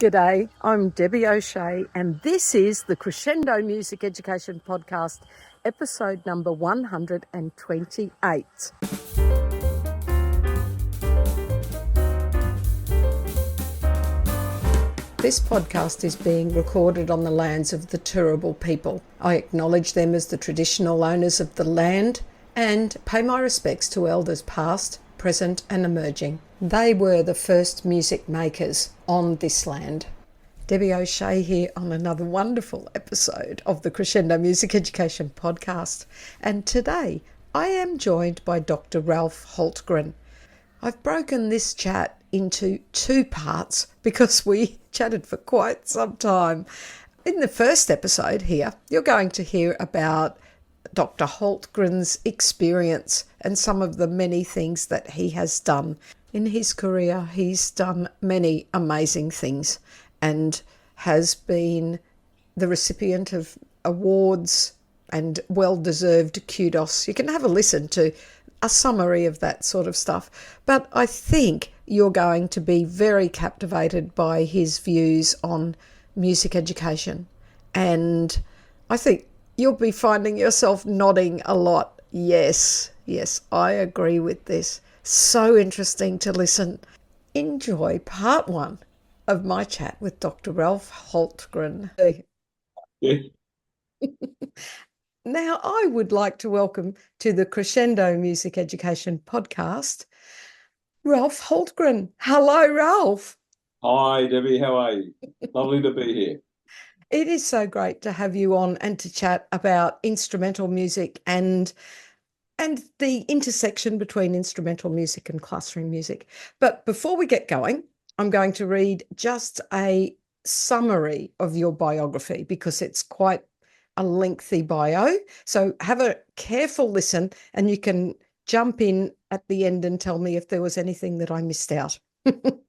G'day, I'm Debbie O'Shea, and this is the Crescendo Music Education Podcast, episode number 128. This podcast is being recorded on the lands of the Turrbal people. I acknowledge them as the traditional owners of the land and pay my respects to elders past, present and emerging. They were the first music makers on this land. Debbie O'Shea here on another wonderful episode of the Crescendo Music Education Podcast. And today I am joined by Dr. Ralph Hultgren. I've broken this chat into two parts because we chatted for quite some time. In the first episode here, you're going to hear about Dr. Hultgren's experience and some of the many things that he has done. In his career, he's done many amazing things and has been the recipient of awards and well-deserved kudos. You can have a listen to a summary of that sort of stuff. But I think you're going to be very captivated by his views on music education. And I think you'll be finding yourself nodding a lot. Yes, I agree with this. So interesting to listen. Enjoy part one of my chat with Dr. Ralph Hultgren. Yeah. Now, I would like to welcome to the Crescendo Music Education Podcast, Ralph Hultgren. Hello, Ralph. Hi, Debbie. How are you? Lovely to be here. It is so great to have you on and to chat about instrumental music and the intersection between instrumental music and classroom music. But before we get going, I'm going to read just a summary of your biography because it's quite a lengthy bio. So have a careful listen and you can jump in at the end and tell me if there was anything that I missed out. All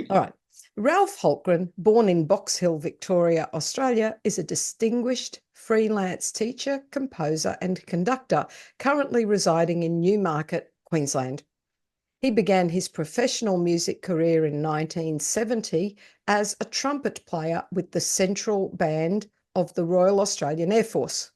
right. Ralph Hultgren, born in Box Hill, Victoria, Australia, is a distinguished freelance teacher, composer and conductor, currently residing in Newmarket, Queensland. He began his professional music career in 1970 as a trumpet player with the Central Band of the Royal Australian Air Force.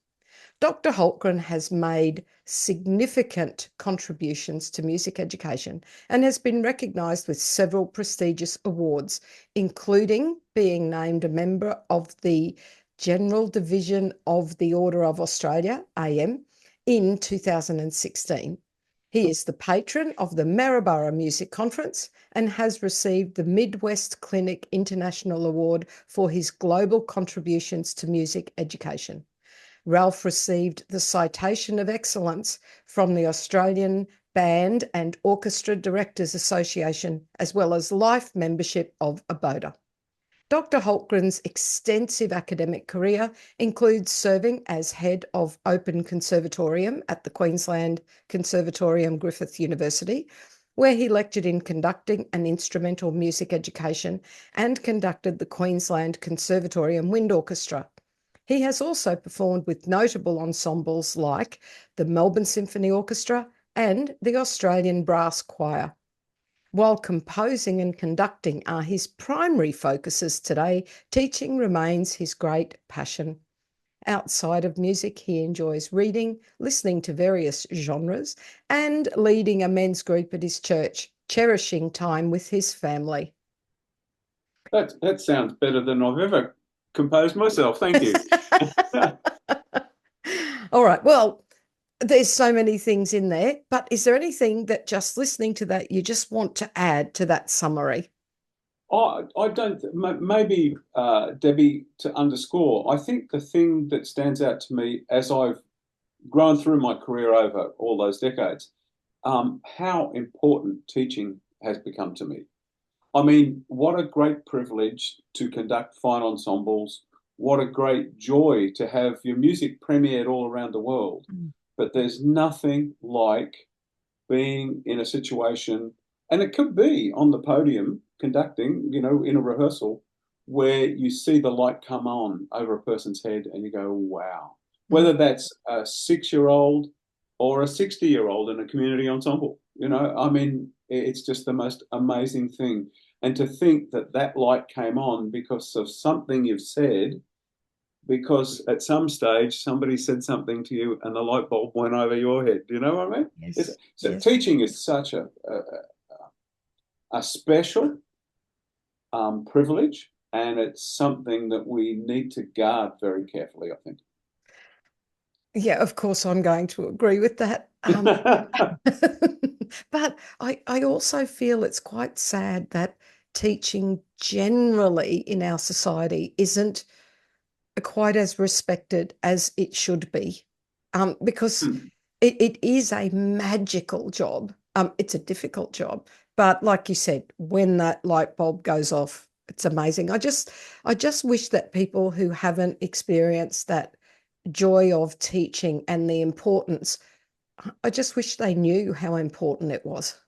Dr. Hultgren has made significant contributions to music education and has been recognised with several prestigious awards, including being named a member of the General Division of the Order of Australia, AM, in 2016. He is the patron of the Maryborough Music Conference and has received the Midwest Clinic International Award for his global contributions to music education. Ralph received the Citation of Excellence from the Australian Band and Orchestra Directors Association, as well as life membership of ABODA. Dr. Hultgren's extensive academic career includes serving as Head of Open Conservatorium at the Queensland Conservatorium Griffith University, where he lectured in conducting and instrumental music education and conducted the Queensland Conservatorium Wind Orchestra. He has also performed with notable ensembles like the Melbourne Symphony Orchestra and the Australian Brass Choir. While composing and conducting are his primary focuses today, teaching remains his great passion. Outside of music, he enjoys reading, listening to various genres, and leading a men's group at his church, cherishing time with his family. That sounds better than I've ever composed myself. Thank you. All right. Well, there's so many things in there, but is there anything that just listening to that you just want to add to that summary? I don't, maybe, Debbie, to underscore, I think the thing that stands out to me as I've grown through my career over all those decades, how important teaching has become to me. I mean, what a great privilege to conduct fine ensembles. What a great joy to have your music premiered all around the world. But there's nothing like being in a situation, and it could be on the podium conducting, in a rehearsal, where you see the light come on over a person's head and you go, wow. Whether that's a 6-year-old or a 60-year-old in a community ensemble, I mean, it's just the most amazing thing. And to think that that light came on because of something you've said, because at some stage somebody said something to you and the light bulb went over your head. Do you know what I mean? Yes. So Yes. teaching is such a special privilege, and it's something that we need to guard very carefully, I think. Yeah, of course, I'm going to agree with that. But I also feel it's quite sad that teaching generally in our society isn't quite as respected as it should be. Because it is a magical job. It's a difficult job. But like you said, when that light bulb goes off, it's amazing. I just wish that people who haven't experienced that joy of teaching and the importance, I just wish they knew how important it was.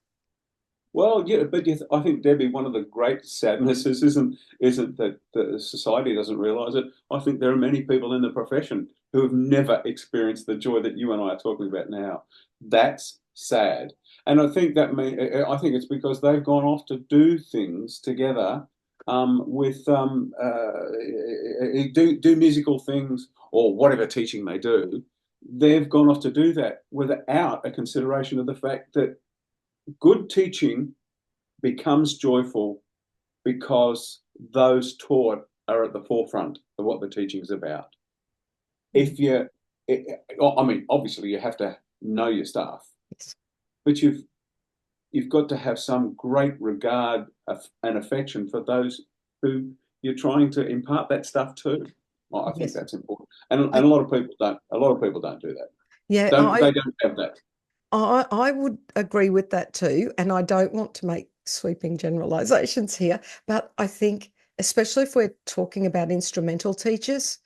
Well, yeah, but I think, Debbie, one of the great sadnesses isn't that the society doesn't realise it. I think there are many people in the profession who have never experienced the joy that you and I are talking about now. That's sad, and I think it's because they've gone off to do things together, with do musical things or whatever teaching they do. They've gone off to do that without a consideration of the fact that good teaching becomes joyful because those taught are at the forefront of what the teaching is about. If you, I mean, obviously you have to know your stuff, Yes. but you've got to have some great regard and affection for those who you're trying to impart that stuff to. Well, I think Yes. that's important, and I, a lot of people don't. A lot of people don't do that. yeah, They don't have that. I would agree with that too. And I don't want to make sweeping generalizations here, but I think, especially if we're talking about instrumental teachers,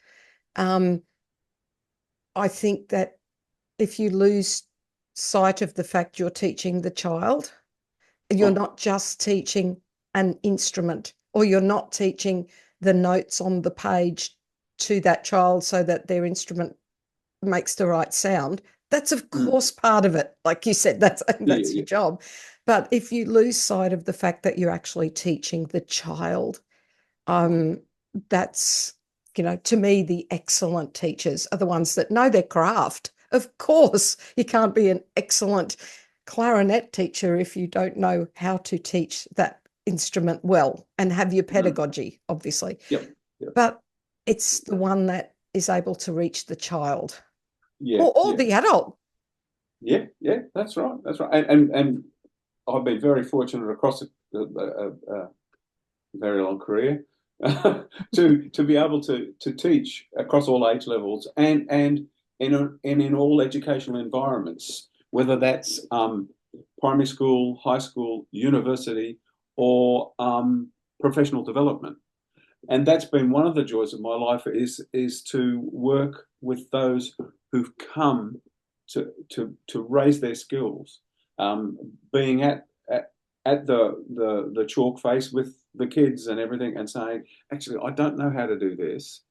um, I think that if you lose sight of the fact you're teaching the child, you're Oh, not just teaching an instrument, or you're not teaching the notes on the page to that child so that their instrument makes the right sound. That's of mm, course part of it. Like you said, that's yeah, that's your yeah, job. But if you lose sight of the fact that you're actually teaching the child, right. um, that's, to me, the excellent teachers are the ones that know their craft. Of course, you can't be an excellent clarinet teacher if you don't know how to teach that instrument well and have your Mm, pedagogy, obviously. yep, yep, But it's the one that is able to reach the child, yeah, or yeah. the adult. Yeah, yeah, that's right. That's right. And I've been very fortunate across a very long career to be able to teach across all age levels and in all educational environments, whether that's primary school, high school, university, or professional development. And that's been one of the joys of my life is to work with those who've come to raise their skills, being at the chalk face with the kids and everything, and saying, actually, I don't know how to do this.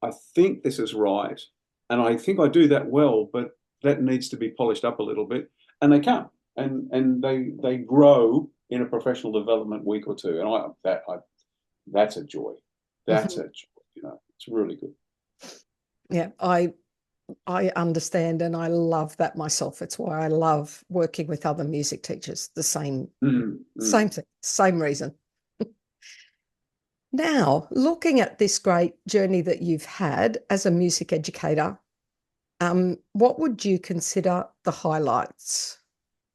I think this is right, and I think I do that well, but that needs to be polished up a little bit. And they come and they grow in a professional development week or two, and that's a joy. That's Mhm. a joy. It's really good. Yeah, I understand and I love that myself. It's why I love working with other music teachers. The same Mm, same mm. thing, same reason. Now, looking at this great journey that you've had as a music educator, what would you consider the highlights?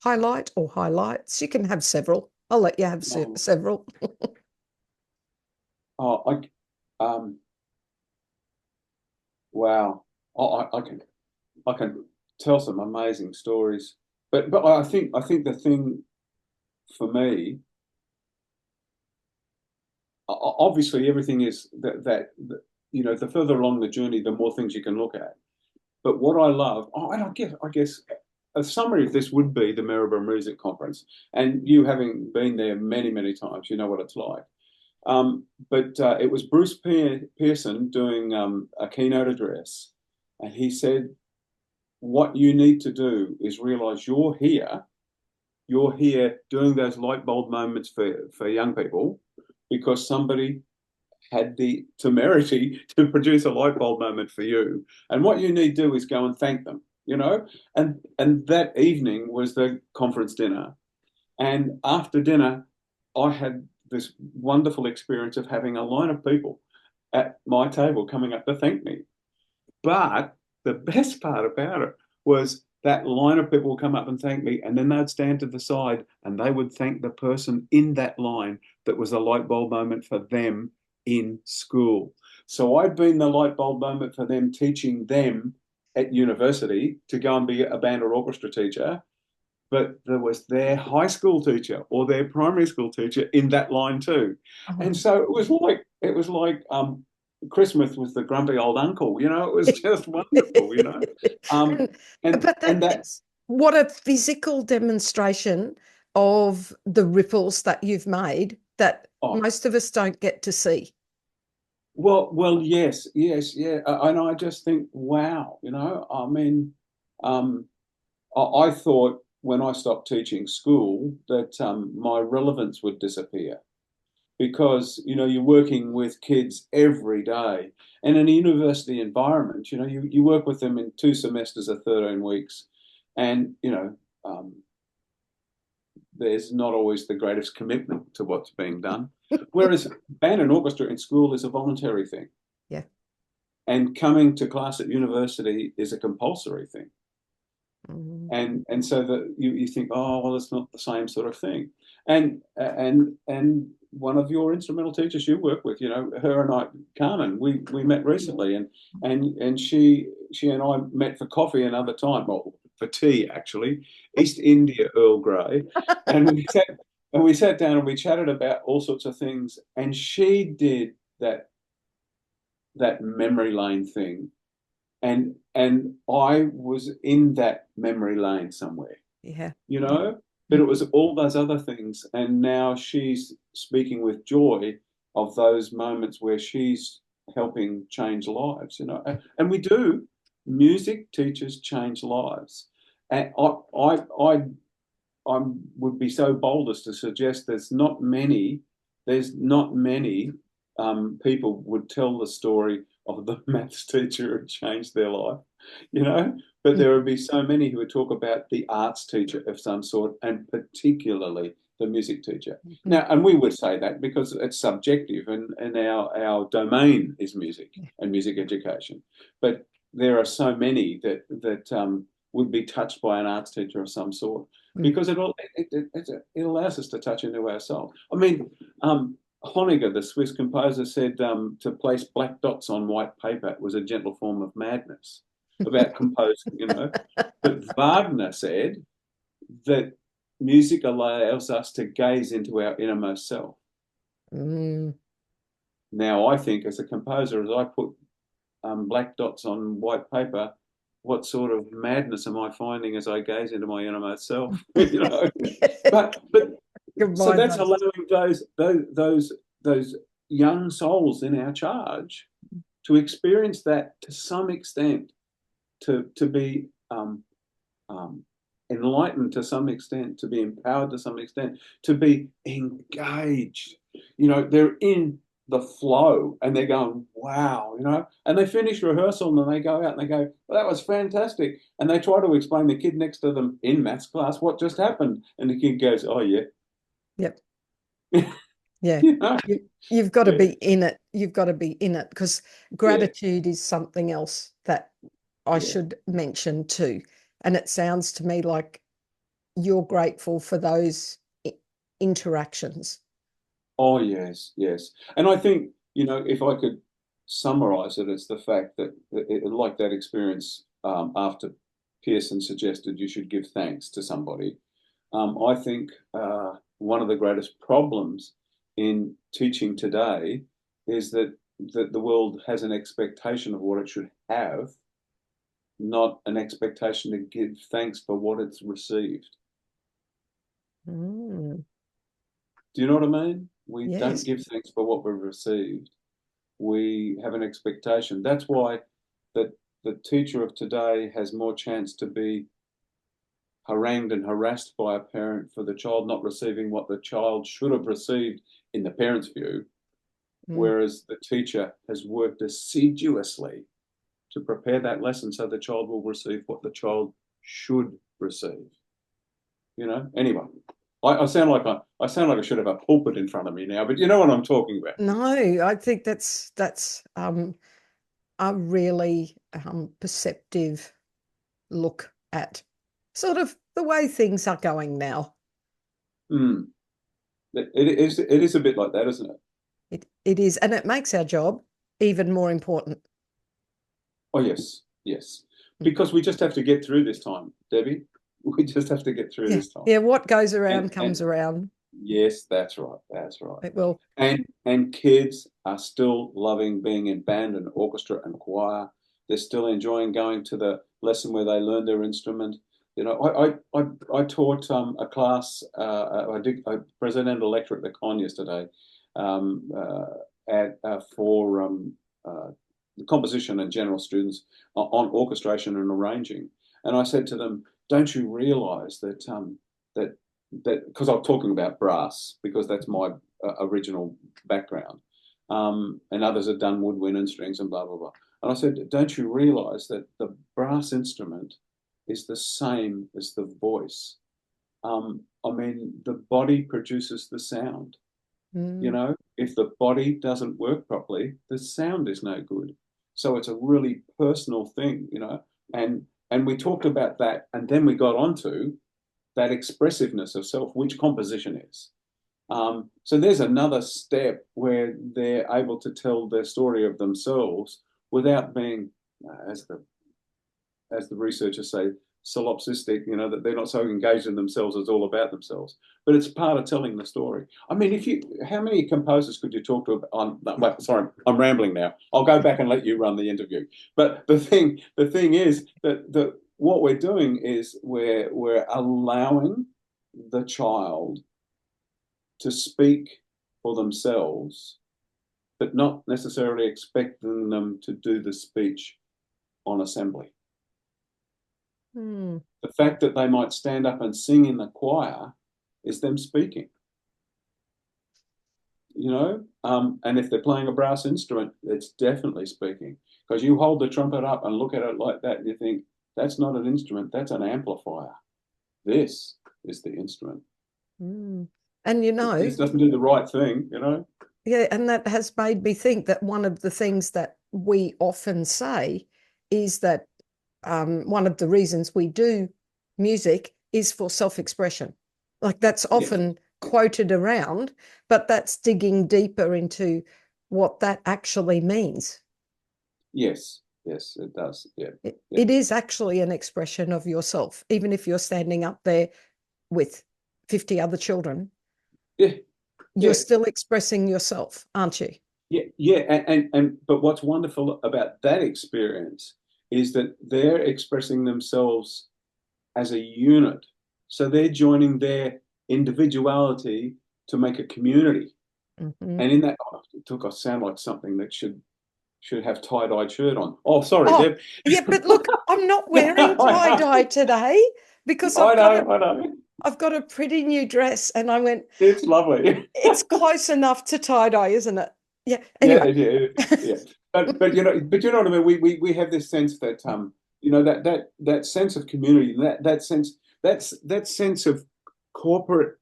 Highlight or highlights? You can have several. I'll let you have Oh, several. oh, wow. I can tell some amazing stories, but I think the thing for me, obviously everything is that the further along the journey, the more things you can look at. But what I love, and I guess a summary of this would be the Melbourne Music Conference. And you having been there many, many times, you know what it's like. But it was Bruce Pearson doing a keynote address. And he said, what you need to do is realize you're here. you're here doing those light bulb moments for young people because somebody had the temerity to produce a light bulb moment for you. And what you need to do is go and thank them, you know? And that evening was the conference dinner. And after dinner, I had this wonderful experience of having a line of people at my table coming up to thank me. But the best part about it was that line of people would come up and thank me, and then they'd stand to the side and they would thank the person in that line that was a light bulb moment for them in school. So I'd been the light bulb moment for them, teaching them at university to go and be a band or orchestra teacher, but there was their high school teacher or their primary school teacher in that line too. And so it was like Christmas was the grumpy old uncle, you know, it was just wonderful, you know. But That's what a physical demonstration of the ripples that you've made that most of us don't get to see. Yes, yeah. And I just think, wow, you know, I mean, I thought when I stopped teaching school that my relevance would disappear because, you know, you're working with kids every day. And in a university environment, you know, you work with them in 2 semesters of 13 weeks. And, you know, there's not always the greatest commitment to what's being done. Whereas band and orchestra in school is a voluntary thing. Yeah. And coming to class at university is a compulsory thing. And so that you think, oh, well, it's not the same sort of thing. And one of your instrumental teachers you work with, you know, her and I, Carmen, we met recently, and she and I met for coffee another time, well, for tea actually, East India Earl Grey, and we sat down and we chatted about all sorts of things, and she did that memory lane thing. And I was in that memory lane somewhere. Yeah. You know, but it was all those other things. And now she's speaking with joy of those moments where she's helping change lives, you know. And we do. Music teachers change lives. And I would be so bold as to suggest there's not many people would tell the story of the maths teacher who changed their life, you know, but there would be so many who would talk about the arts teacher of some sort, and particularly the music teacher. Now, and we would say that because it's subjective, and our domain is music and music education. But there are so many that would be touched by an arts teacher of some sort because it allows us to touch into ourselves. I mean, Honegger, the Swiss composer, said to place black dots on white paper was a gentle form of madness about composing, you know. But Wagner said that music allows us to gaze into our innermost self. Now, I think as a composer, as I put black dots on white paper, what sort of madness am I finding as I gaze into my innermost self? You know, but so that's allowing those young souls in our charge to experience that to some extent, to be enlightened to some extent, to be empowered to some extent, to be engaged. You know, they're in the flow and they're going, wow, you know, and they finish rehearsal and they go out and they go, well, that was fantastic. And they try to explain the kid next to them in maths class what just happened. And the kid goes, oh, yeah. Yep. Yeah. You know? You've got to be in it. You've got to be in it because gratitude is something else that I should mention too. And it sounds to me like you're grateful for those interactions. Oh, yes, yes. And I think, you know, if I could summarize it, it's the fact that, like that experience after Pearson suggested you should give thanks to somebody, I think one of the greatest problems in teaching today is that the world has an expectation of what it should have, not an expectation to give thanks for what it's received. Do you know what I mean? We don't give thanks for what we've received. We have an expectation. That's why the teacher of today has more chance to be harangued and harassed by a parent for the child not receiving what the child should have received in the parent's view, whereas the teacher has worked assiduously to prepare that lesson so the child will receive what the child should receive. Anyway, I sound like I should have a pulpit in front of me now, but you know what I'm talking about. No, I think that's a really perceptive look at sort of the way things are going now. It is a bit like that, isn't it? It is, and it makes our job even more important. Oh, yes, yes. Because we just have to get through this time, Debbie. We just have to get through this time. Yeah, what goes around comes around. Yes, that's right. That's right. It will. And kids are still loving being in band and orchestra and choir. They're still enjoying going to the lesson where they learn their instrument. I taught a class. I presented a lecture at the con yesterday for the composition and general students on orchestration and arranging. And I said to them, "Don't you realise that because I'm talking about brass because that's my original background, and others have done woodwind and strings and blah blah blah." And I said, "Don't you realise that the brass instrument is the same as the voice? The body produces the sound. If the body doesn't work properly, the sound is no good. So it's a really personal thing, And we talked about that, and then we got onto that expressiveness of self, which composition is. So there's another step where they're able to tell their story of themselves without being, as the researchers say, solipsistic, that they're not so engaged in themselves, it's all about themselves. But it's part of telling the story. I mean, how many composers could you talk to sorry, I'm rambling now. I'll go back and let you run the interview. But the thing is that what we're doing is we're allowing the child to speak for themselves, but not necessarily expecting them to do the speech on assembly. The fact that they might stand up and sing in the choir is them speaking. And if they're playing a brass instrument, it's definitely speaking. Because you hold the trumpet up and look at it like that, and you think, that's not an instrument, that's an amplifier. This is the instrument. And this doesn't do the right thing, Yeah, and that has made me think that one of the things that we often say is that one of the reasons we do music is for self-expression. Like that's often quoted around, but that's digging deeper into what that actually means. Yes, it does. Yeah. It is actually an expression of yourself, even if you're standing up there with 50 other children. You're still expressing yourself, aren't you? But what's wonderful about that experience is that they're expressing themselves as a unit. So they're joining their individuality to make a community. And in that, I sound like something that should have tie-dye shirt on. Oh, sorry, Deb. Yeah, but look, I'm not wearing tie-dye today because I've got a pretty new dress, and I went, it's lovely. It's close enough to tie-dye, isn't it? Yeah. Anyway. Yeah. But you know what I mean. We have this sense that that sense of community, that sense of corporate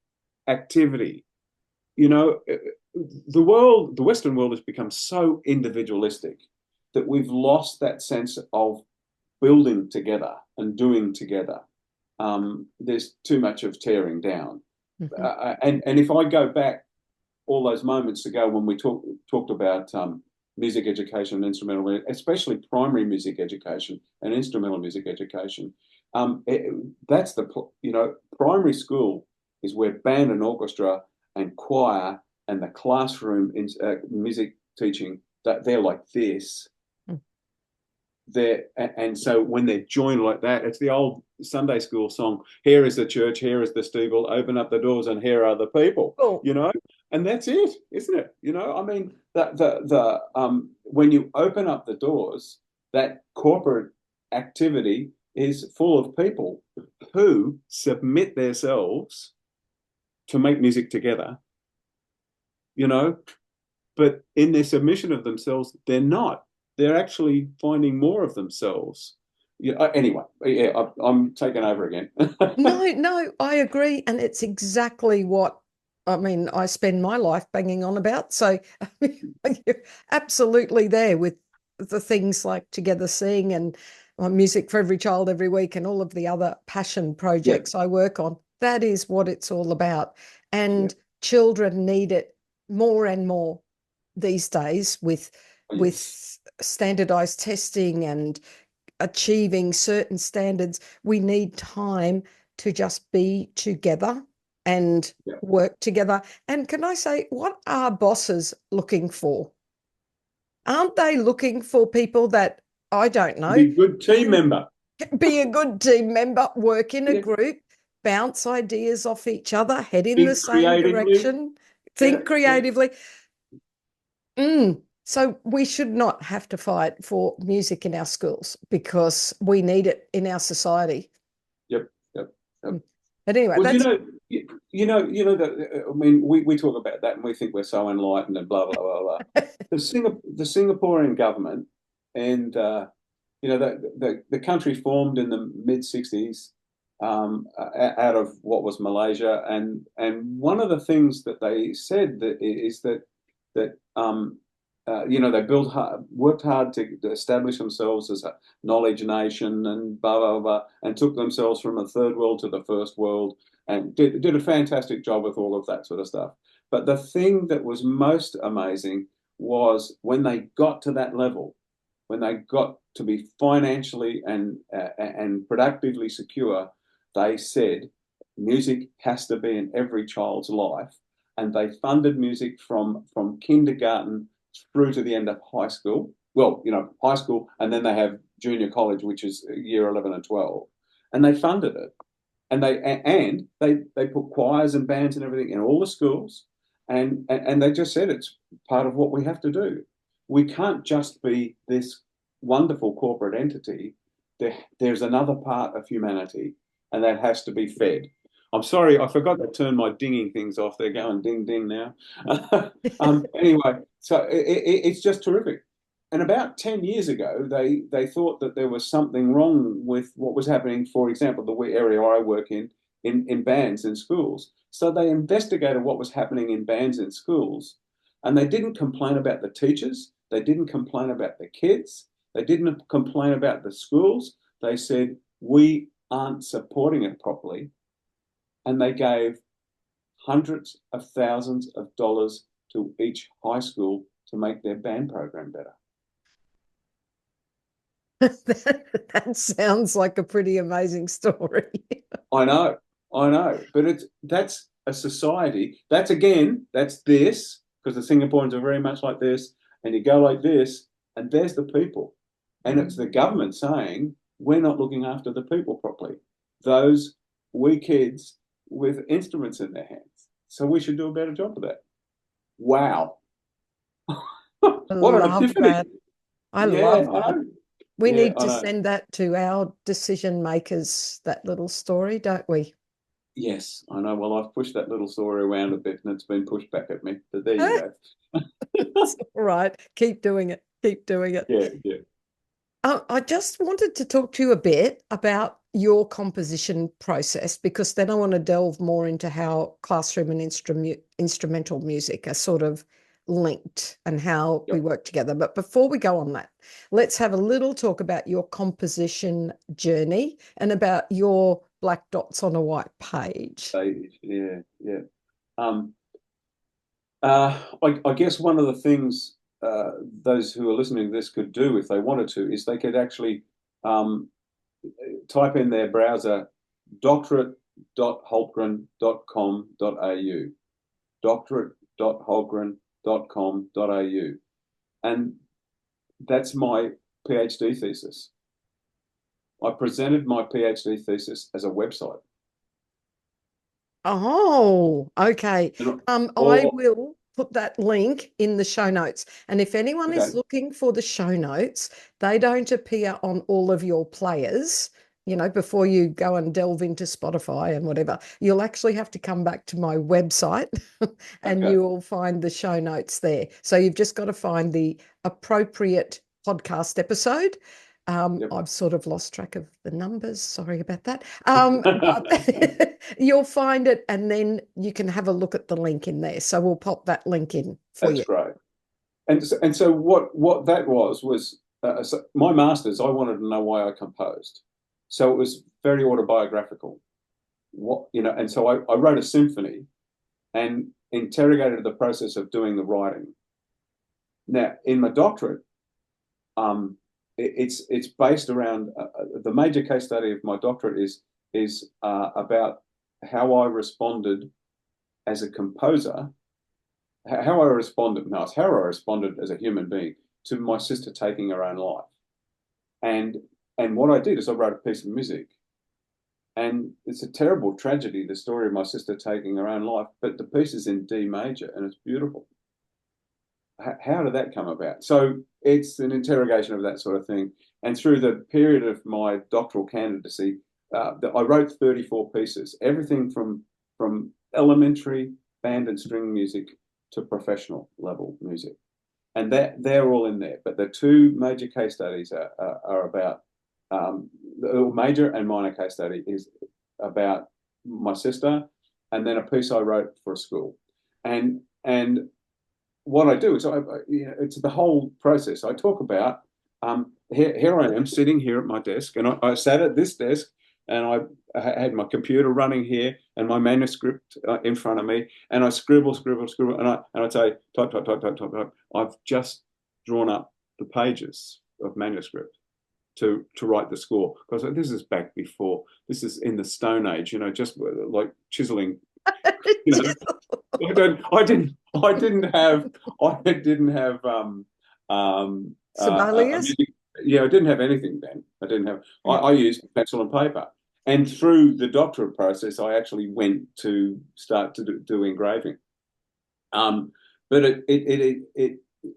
activity. The Western world has become so individualistic that we've lost that sense of building together and doing together. There's too much of tearing down. And if I go back all those moments ago when we talked about music education and instrumental, especially primary music education and instrumental music education, that's primary school is where band and orchestra and choir and the classroom in music teaching, that they're like this. And so when they're joined like that, it's the old Sunday school song, here is the church, here is the steeple, open up the doors and here are the people. And that's it, isn't it? I mean, when you open up the doors, that corporate activity is full of people who submit themselves to make music together, you know, but in their submission of themselves, they're not. They're actually finding more of themselves. Yeah, anyway, yeah, I'm taking over again. No, I agree. And it's exactly what I mean, I spend my life banging on about. So you're absolutely there with the things like Together Sing and Music for Every Child Every Week and all of the other passion Yeah, projects I work on. That is what it's all about. yeah, And children need it more and more these days yes, with standardized testing and achieving certain standards. We need time to just be together and yeah. work together. And can I say, what are bosses looking for? Aren't they looking for people that, I don't know, Be a good team can member. be a good team member, work in a Yeah, group, bounce ideas off each other, head in the think same creatively. direction, Yeah, think yeah. creatively? So we should not have to fight for music in our schools because we need it in our society. Yep, yep, yep. Mm. But anyway, Well, that's that. I mean, we talk about that and we think we're so enlightened and blah blah blah blah. The Singaporean government and the country formed in the mid 60s out of what was Malaysia, and one of the things that they said that is that they built hard, worked hard to establish themselves as a knowledge nation and blah blah blah, and took themselves from a third world to the first world, and did a fantastic job with all of that sort of stuff. But the thing that was most amazing was when they got to that level, when they got to be financially and productively secure, they said music has to be in every child's life, and they funded music from kindergarten through to the end of high school. Well, high school, and then they have junior college, which is year 11 and 12, and they funded it, and they put choirs and bands and everything in all the schools, and they just said it's part of what we have to do. We can't just be this wonderful corporate entity. There's another part of humanity, and that has to be fed. I'm sorry, I forgot to turn my dinging things off. They're going ding ding now. Anyway, so it's just terrific. And about 10 years ago, they thought that there was something wrong with what was happening, for example, the area I work in bands in schools. So they investigated what was happening in bands in schools, and they didn't complain about the teachers. They didn't complain about the kids. They didn't complain about the schools. They said, we aren't supporting it properly. And they gave hundreds of thousands of dollars to each high school to make their band program better. that sounds like a pretty amazing story. I know, I know, but that's a society. That's this, because the Singaporeans are very much like this, and you go like this, and there's the people, and it's the government saying we're not looking after the people properly. Those wee kids with instruments in their hands, so we should do a better job of that. Wow, I what an love epiphany! that. I Yeah, love I that. know. We Yeah, need I to know. send that to our decision makers, that little story, don't we? Yes, I know. Well, I've pushed that little story around a bit, and it's been pushed back at me. But there you It's go. all right. Keep doing it. Keep doing it. Yeah, yeah. I just wanted to talk to you a bit about your composition process because then I want to delve more into how classroom and instrumental music are sort of linked and how we Yep. work together. But before we go on that, let's have a little talk about your composition journey and about your black dots on a white page. Yeah, yeah. Um, I guess one of the things those who are listening to this could do if they wanted to is they could actually um, type in their browser doctorate.hultgren.com.au, doctorate.hultgren.com.au, and that's my PhD thesis. I presented my PhD thesis as a website. Oh, okay. And I all will put that link in the show notes. And if anyone is okay, looking for the show notes, they don't appear on all of your players, before you go and delve into Spotify and whatever, you'll actually have to come back to my website and Okay. you will find the show notes there. So you've just got to find the appropriate podcast episode. Yep. I've sort of lost track of the numbers. Sorry about that. But you'll find it and then you can have a look at the link in there. So we'll pop that link in for That's you. great. And so what that was so my master's. I wanted to know why I composed, so it was very autobiographical. And so I wrote a symphony and interrogated the process of doing the writing. Now, in my doctorate, it's based around the major case study of my doctorate is about how I responded as a composer, how I responded. No, it's how I responded as a human being to my sister taking her own life. And what I did is I wrote a piece of music, and it's a terrible tragedy, the story of my sister taking her own life. But the piece is in D major, and it's beautiful. How did that come about? So it's an interrogation of that sort of thing. And through the period of my doctoral candidacy, I wrote 34 pieces, everything from elementary band and string music to professional level music. And they're all in there. But the two major case studies are about, the major and minor case study is about my sister, and then a piece I wrote for a school. And what I do is it's the whole process. I talk about here I am sitting here at my desk, and I sat at this desk, and I had my computer running here and my manuscript in front of me, and I scribble, and I'd say type, type, type, type, type, type. I've just drawn up the pages of manuscript to write the score, because this is back before, this is in the Stone Age, just like chiseling. I didn't have Sibelius? music. Yeah, I didn't have anything then. I didn't have. I used pencil and paper, and through the doctorate process, I actually went to start to do engraving. But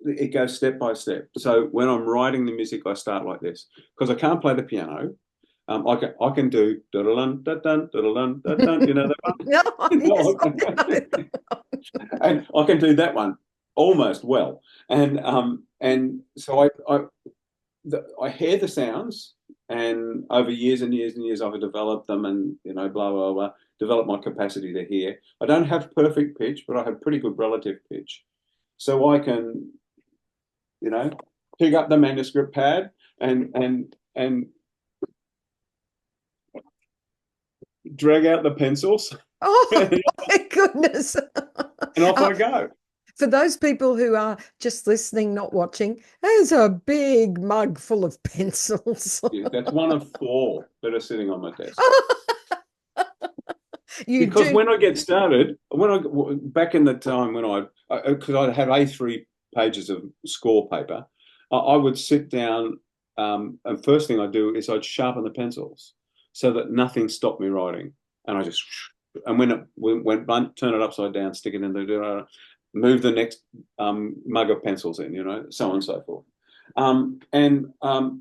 it goes step by step. So when I'm writing the music, I start like this, because I can't play the piano. I can do da-da-dun, da-dun, da-da-dun, da-dun, that one? No, yes, I know. And I can do that one almost well. And so I hear the sounds, and over years and years and years, I've developed them, and blah blah blah, developed my capacity to hear. I don't have perfect pitch, but I have pretty good relative pitch, so I can, pick up the manuscript pad and drag out the pencils, Oh my goodness. and off I go. For those people who are just listening, not watching, there's a big mug full of pencils. Yeah, that's one of four that are sitting on my desk. You Because do. when I get started, back in the time when because I'd have A3 pages of score paper, I would sit down, and first thing I'd do is I'd sharpen the pencils so that nothing stopped me writing. And and when it went blunt, turn it upside down, stick it in the, move the next mug of pencils in, so on and so forth.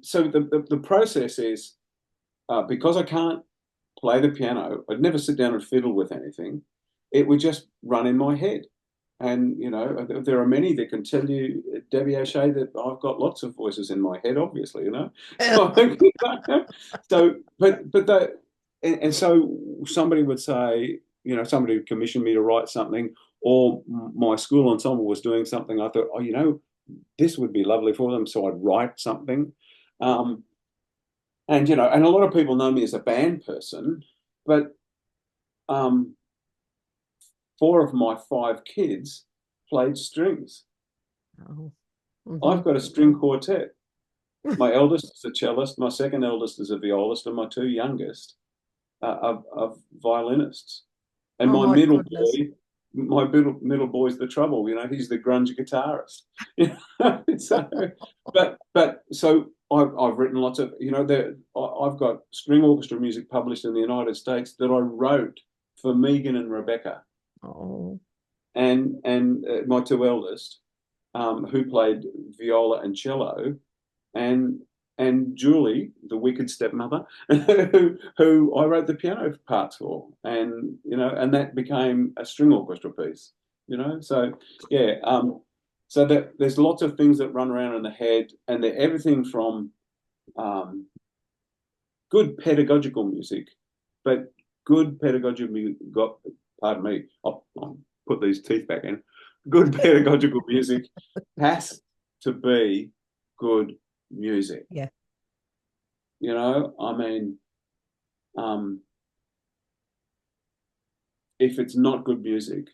So the process is, because I can't play the piano, I'd never sit down and fiddle with anything. It would just run in my head. And, there are many that can tell you, Debbie O'Shea, that I've got lots of voices in my head, obviously, So, so somebody would say, somebody would commission me to write something, or my school ensemble was doing something. I thought, this would be lovely for them. So I'd write something. And a lot of people know me as a band person, but 4 of my 5 kids played strings. Oh. Mm-hmm. I've got a string quartet. My eldest is a cellist, my second eldest is a violist, and my 2 youngest are violinists. And Oh my my middle goodness. middle boy's the trouble. He's the grunge guitarist. So I've written lots of, I've got string orchestra music published in the United States that I wrote for Megan and Rebecca. Oh. And my 2 eldest, who played viola and cello, and and Julie, the wicked stepmother, who I wrote the piano parts for, and and that became a string orchestra piece. So yeah, so that there's lots of things that run around in the head, and they're everything from good pedagogical music, but good pedagogical music. Pardon me, I'll put these teeth back in. Good pedagogical music has to be good music. Yeah. I mean, if it's not good music,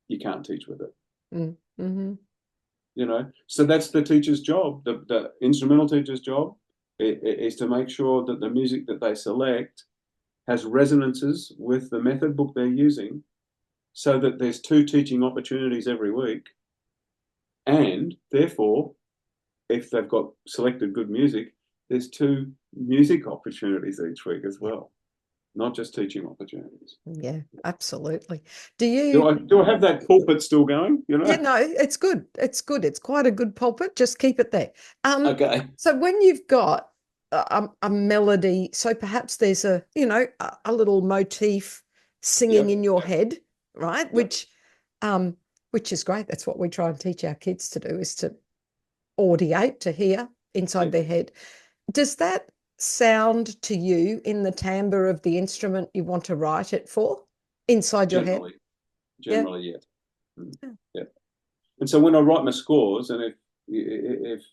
you can't teach with it. Mm-hmm. So that's the teacher's job. The instrumental teacher's job is to make sure that the music that they select has resonances with the method book they're using, so that there's 2 teaching opportunities every week. And therefore, if they've got selected good music, there's 2 music opportunities each week as well, not just teaching opportunities. Yeah, absolutely. Do I have that pulpit still going? Yeah, no, it's good. It's good. It's quite a good pulpit. Just keep it there. Okay. So when you've got a melody, so perhaps there's a little motif singing Yep. in your head, right? Yep. Which is great. That's what we try and teach our kids to do, is to audiate, to hear inside their head. Does that sound to you in the timbre of the instrument you want to write it for, inside your head? Generally, yes. Yeah. And so when I write my scores, and if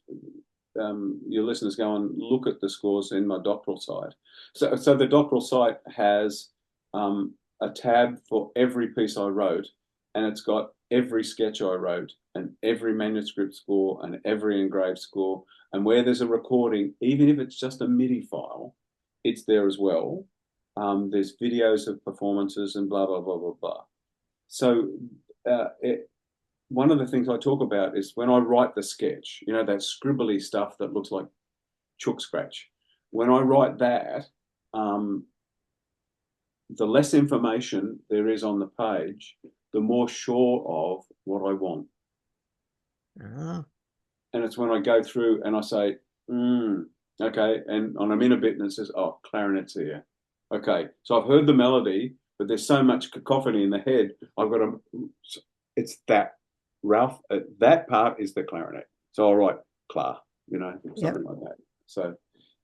your listeners go and look at the scores in my doctoral site, so the doctoral site has a tab for every piece I wrote, and it's got every sketch I wrote, and every manuscript score, and every engraved score, and where there's a recording, even if it's just a MIDI file, it's there as well. There's videos of performances and blah blah blah blah blah. So one of the things I talk about is when I write the sketch, that scribbly stuff that looks like chook scratch. When I write that, the less information there is on the page, the more sure of what I want. Ah. And it's when I go through and I say, okay, and I'm in a bit and it says, oh, clarinet's here. Okay, so I've heard the melody, but there's so much cacophony in the head, I've got to, it's that, Ralph, that part is the clarinet. So I'll write Cla, something like that. So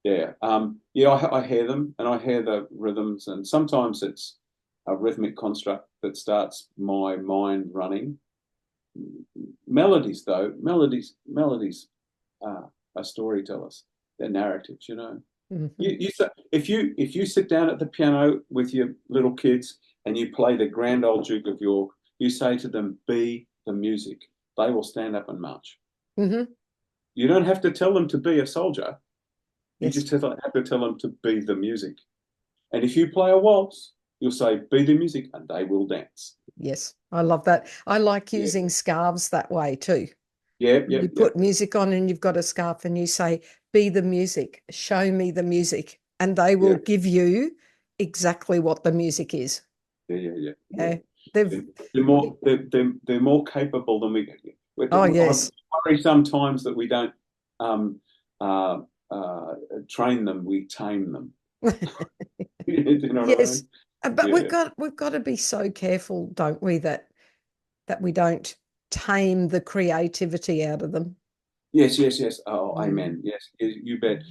yeah, I hear them, and I hear the rhythms, and sometimes it's a rhythmic construct that starts my mind running. Melodies, though, melodies are storytellers. They're narratives, Mm-hmm. If you sit down at the piano with your little kids and you play the Grand Old Duke of York, you say to them, be the music. They will stand up and march. Mm-hmm. You don't have to tell them to be a soldier. You Yes. just have to tell them to be the music. And if you play a waltz, you'll say, be the music, and they will dance. Yes, I love that. I like using scarves that way too. You put music on and you've got a scarf and you say, be the music, show me the music, and they will give you exactly what the music is. Yeah. They're more capable than we. Oh, yes. I worry sometimes that we don't train them; we tame them. You know what I Yes, mean? but we've got to be so careful, don't we, that we don't tame the creativity out of them. Yes. Oh, amen. Yes, you bet.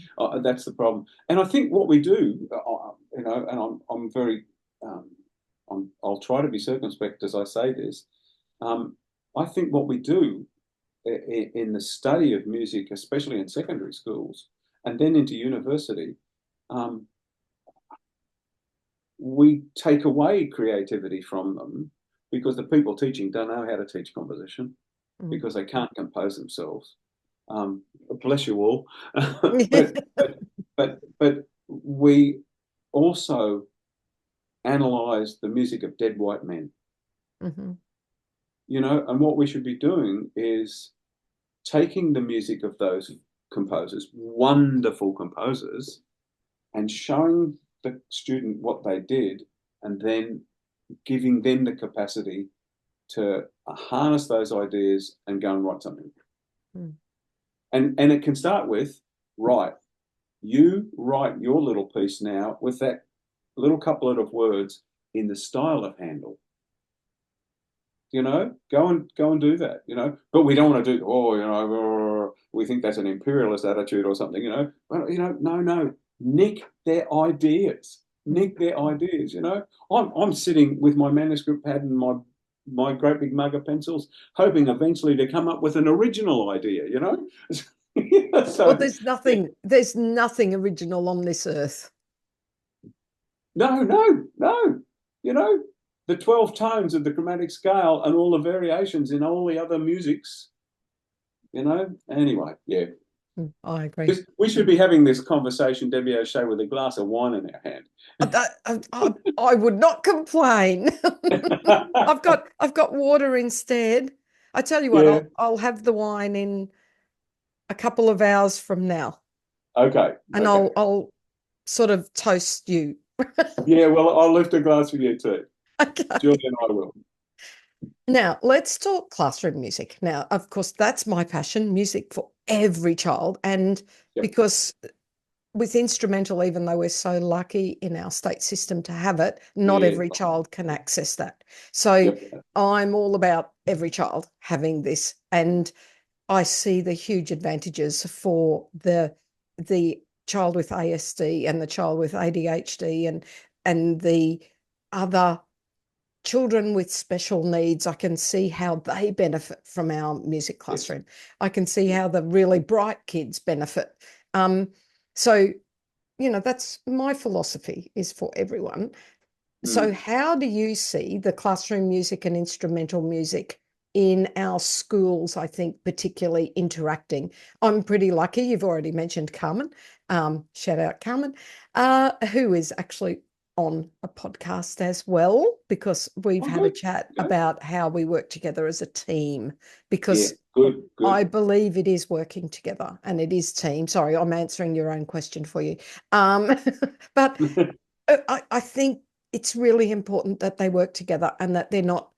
That's the problem. And I think what we do, and I'm very, I'll try to be circumspect as I say this. I think what we do in the study of music, especially in secondary schools, and then into university, we take away creativity from them because the people teaching don't know how to teach composition because they can't compose themselves. Bless you all. but we also analyze the music of dead white men. Mm-hmm. And what we should be doing is taking the music of those composers, wonderful composers, and showing the student what they did, and then giving them the capacity to harness those ideas and go and write something. And it can start with right, you write your little piece now with that little couplet of words in the style of Handel. Go and do that, But we don't want to do, we think that's an imperialist attitude or something, Well, no. Nick their ideas. Nick their ideas, I'm sitting with my manuscript pad and my great big mug of pencils, hoping eventually to come up with an original idea, Well, So there's nothing original on this earth. no. The 12 tones of the chromatic scale and all the variations in all the other musics, Anyway, yeah. I agree. We should be having this conversation, Debbie O'Shea, with a glass of wine in our hand. I would not complain. I've got water instead. I tell you what, Yeah. I'll have the wine in a couple of hours from now. Okay. And I'll sort of toast you. Yeah, well, I'll lift a glass for you too. Okay. Julie and I will. Now, let's talk classroom music. Now, of course, that's my passion, music for every child. And because with instrumental, even though we're so lucky in our state system to have it, not every child can access that. So I'm all about every child having this. And I see the huge advantages for the child with ASD and the child with ADHD and the other children with special needs. I can see how they benefit from our music classroom. I can see how the really bright kids benefit. So, that's my philosophy, is for everyone. So how do you see the classroom music and instrumental music in our schools, I think, particularly interacting? I'm pretty lucky. You've already mentioned Carmen. Shout out Carmen, who is actually on a podcast as well, because we've had a chat about how we work together as a team, because good. I believe it is working together and it is team. Sorry, I'm answering your own question for you. But I think it's really important that they work together and that they're not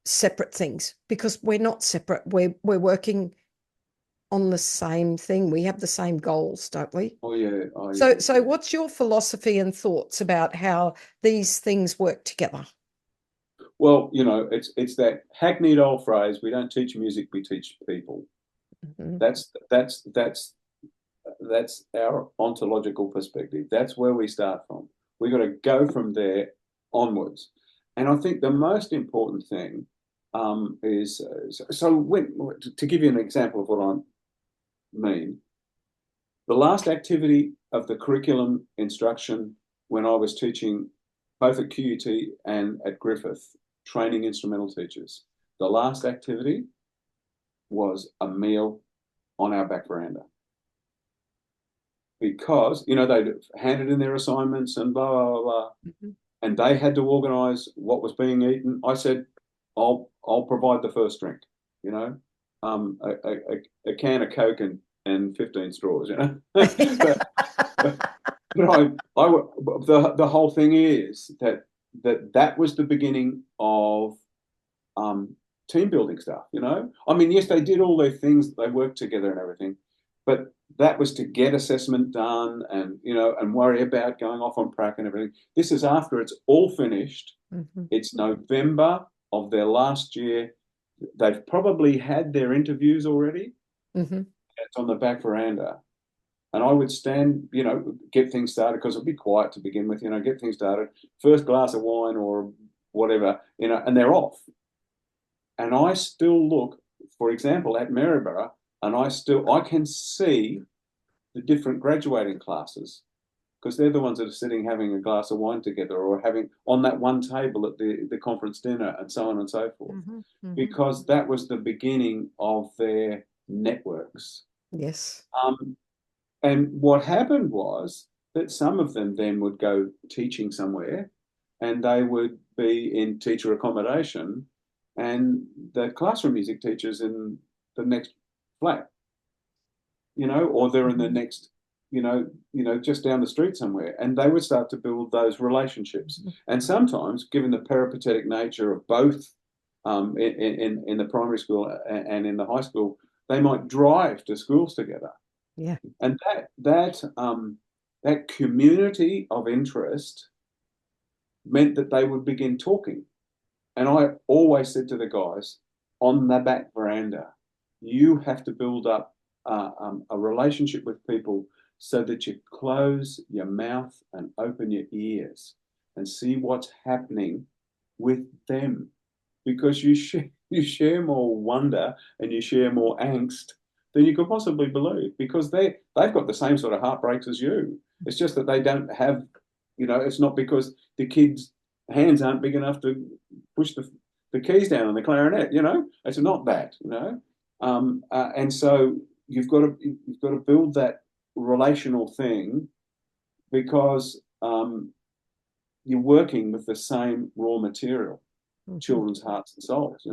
separate things, because we're not separate. We're working on the same thing. We have the same goals, don't we? Oh yeah. So what's your philosophy and thoughts about how these things work together? Well, it's that hackneyed old phrase, we don't teach music, we teach people. That's our ontological perspective. That's where we start from. We've got to go from there onwards. And I think the most important thing is, to give you an example of what I mean, the last activity of the curriculum instruction when I was teaching both at QUT and at Griffith, training instrumental teachers, the last activity was a meal on our back veranda. Because, they'd handed in their assignments and blah, blah, blah, and they had to organise what was being eaten. I said, I'll provide the first drink, a can of Coke and 15 straws, but the whole thing is that was the beginning of team building stuff, I mean, yes, they did all their things, they worked together and everything, but that was to get assessment done and, and worry about going off on prac and everything. This is after it's all finished. It's November of their last year. They've probably had their interviews already. It's on the back veranda. And I would stand, get things started, because it'd be quiet to begin with, get things started, first glass of wine or whatever, and they're off. And I still look, for example, at Maryborough, and I can see the different graduating classes, because they're the ones that are sitting having a glass of wine together or having on that one table at the conference dinner and so on and so forth, because that was the beginning of their networks. Yes. And what happened was that some of them then would go teaching somewhere, and they would be in teacher accommodation, and the classroom music teachers in the next flat, or they're in the next, just down the street somewhere, and they would start to build those relationships. And sometimes, given the peripatetic nature of both in the primary school and in the high school, they might drive to schools together. Yeah. And that community of interest meant that they would begin talking. And I always said to the guys on the back veranda, you have to build up a relationship with people so that you close your mouth and open your ears and see what's happening with them. Because you share more wonder and you share more angst than you could possibly believe, because they've got the same sort of heartbreaks as you. It's just that they don't have, it's not because the kids' hands aren't big enough to push the keys down on the clarinet, It's not that. And so you've got to build that relational thing, because you're working with the same raw material, children's hearts and souls.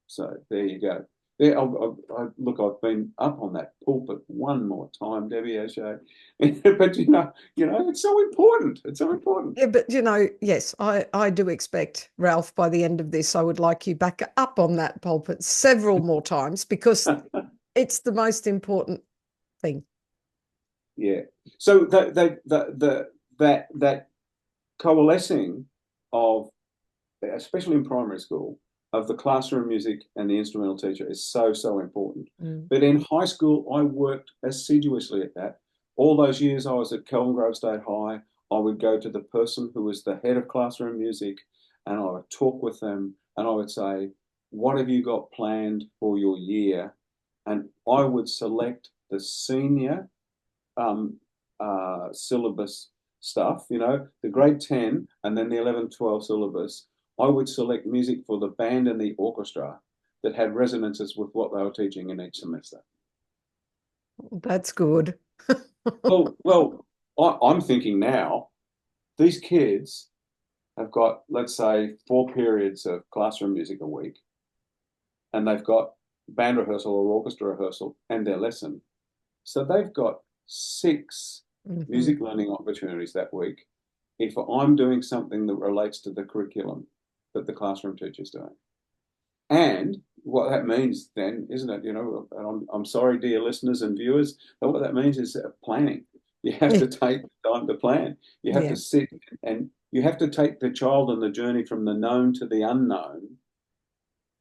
So there you go. There, look, I've been up on that pulpit one more time, Debbie O'Shea, but it's so important. It's so important. Yeah, but yes, I do expect, Ralph, by the end of this, I would like you back up on that pulpit several more times, because it's the most important thing. Yeah. So that coalescing of, especially in primary school, of the classroom music and the instrumental teacher is so important. But in high school, I worked assiduously at that. All those years I was at Kelvin Grove State High, I would go to the person who was the head of classroom music, and I would talk with them, and I would say, what have you got planned for your year? And I would select the senior syllabus stuff, the grade 10 and then the 11, 12 syllabus. I would select music for the band and the orchestra that had resonances with what they were teaching in each semester. That's good. Well, I'm thinking now, these kids have got, let's say, 4 periods of classroom music a week, and they've got band rehearsal or orchestra rehearsal and their lesson. So they've got 6 music learning opportunities that week if I'm doing something that relates to the curriculum that the classroom teacher's doing. And what that means then, isn't it? And I'm sorry, dear listeners and viewers, but what that means is planning. You have to take time to plan. You have to sit, and you have to take the child on the journey from the known to the unknown,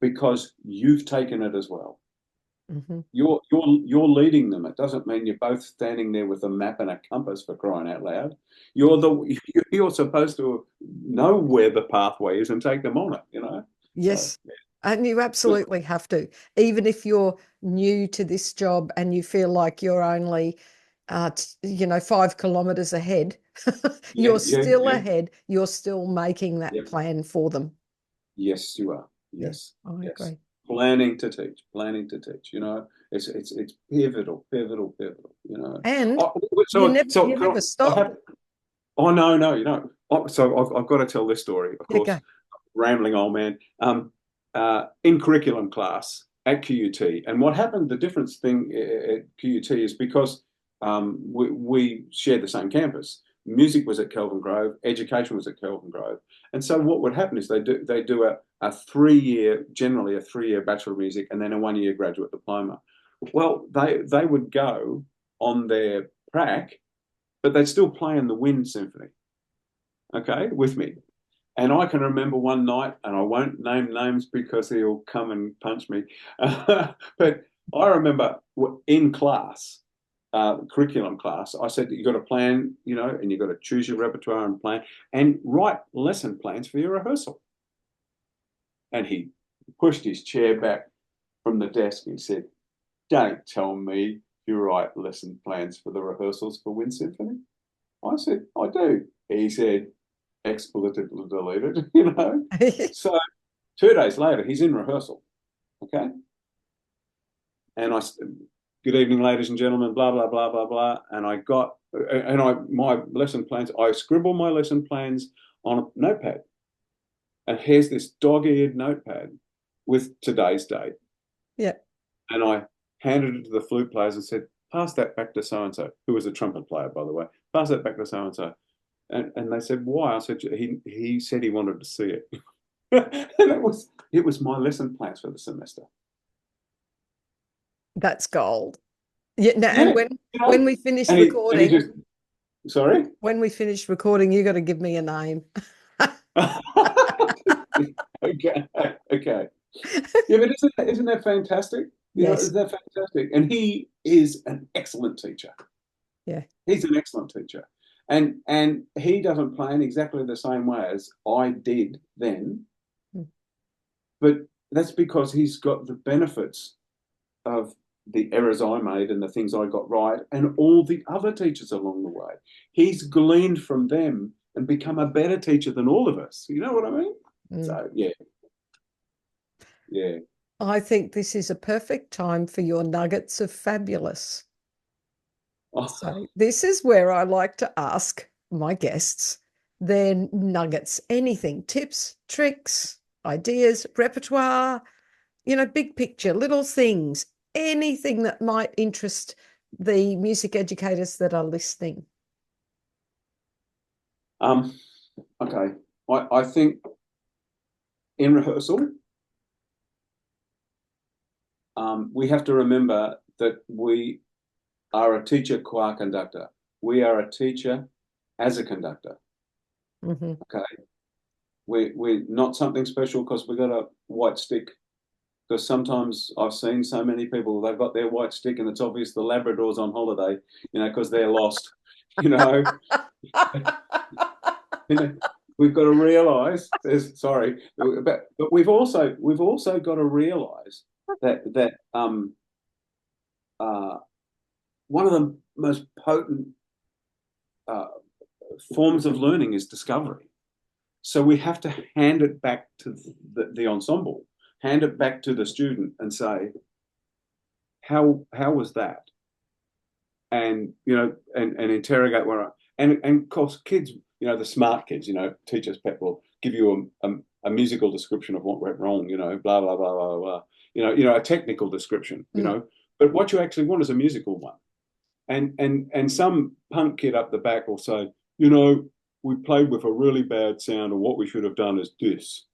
because you've taken it as well. You're leading them. It doesn't mean you're both standing there with a map and a compass, for crying out loud. You're supposed to know where the pathway is and take them on it. Yes. So, yeah. And you absolutely have to, even if you're new to this job and you feel like you're only 5 kilometers ahead. You're still ahead. You're still making that plan for them. Yes, you are. Yes. I agree. Planning to teach. It's pivotal. And you never stop. No. So I've got to tell this story, of course. Okay. Rambling old man. In curriculum class at QUT, and what happened, the difference thing at QUT is because we shared the same campus. Music was at Kelvin Grove, education was at Kelvin Grove, and so what would happen is they do a 3-year, generally a 3-year Bachelor of Music, and then a 1-year graduate diploma. Well, they would go on their prac, but they'd still play in the Wind Symphony. Okay, with me. And I can remember one night, and I won't name names because he'll come and punch me. But I remember in class, curriculum class, I said that you've got to plan, and you've got to choose your repertoire and plan and write lesson plans for your rehearsal. And he pushed his chair back from the desk and said, don't tell me you write lesson plans for the rehearsals for Wind Symphony. I said, I do. He said, expletively deleted, So 2 days later, he's in rehearsal. Okay. And good evening, ladies and gentlemen, blah, blah, blah, blah, blah. And my lesson plans, I scribble my lesson plans on a notepad. And here's this dog-eared notepad with today's date. Yeah. And I handed it to the flute players and said, pass that back to so-and-so, who was a trumpet player, by the way. Pass that back to so-and-so. And they said, why? I said, he said he wanted to see it. And it was my lesson plans for the semester. That's gold. Yeah, no, and Yeah, when we finish and he recording, just, sorry. you got to give me a name. Okay, okay. Yeah, but isn't that fantastic? Yes. Isn't that fantastic? And he is an excellent teacher. Yeah. He's an excellent teacher. And he doesn't play in exactly the same way as I did then, Mm. but that's because he's got the benefits of the errors I made and the things I got right and all the other teachers along the way. He's gleaned from them and become a better teacher than all of us. You know what I mean? Mm. So yeah, yeah. I think this is a perfect time for your nuggets of fabulous. Oh, So this is where I like to ask my guests their nuggets, anything, tips, tricks, ideas, repertoire, big picture, little things, anything that might interest the music educators that are listening. um, okay. I think in rehearsal, we have to remember that we are a teacher choir conductor. We are a teacher as a conductor. Mm-hmm. Okay. We're not something special because we got a white stick. Because sometimes I've seen so many people, they've got their white stick and it's obvious the Labrador's on holiday, because they're lost. You know, you know, we've got to realise. Sorry, but we've also got to realise that uh, one of the most potent uh, forms of learning is discovery. So we have to hand it back to the ensemble, hand it back to the student, and say, how was that? And and interrogate and of course kids, the smart kids, teachers pet will give you a musical description of what went wrong, blah blah blah blah blah, a technical description, Mm. but what you actually want is a musical one. And some punk kid up the back will say, we played with a really bad sound, and what we should have done is this.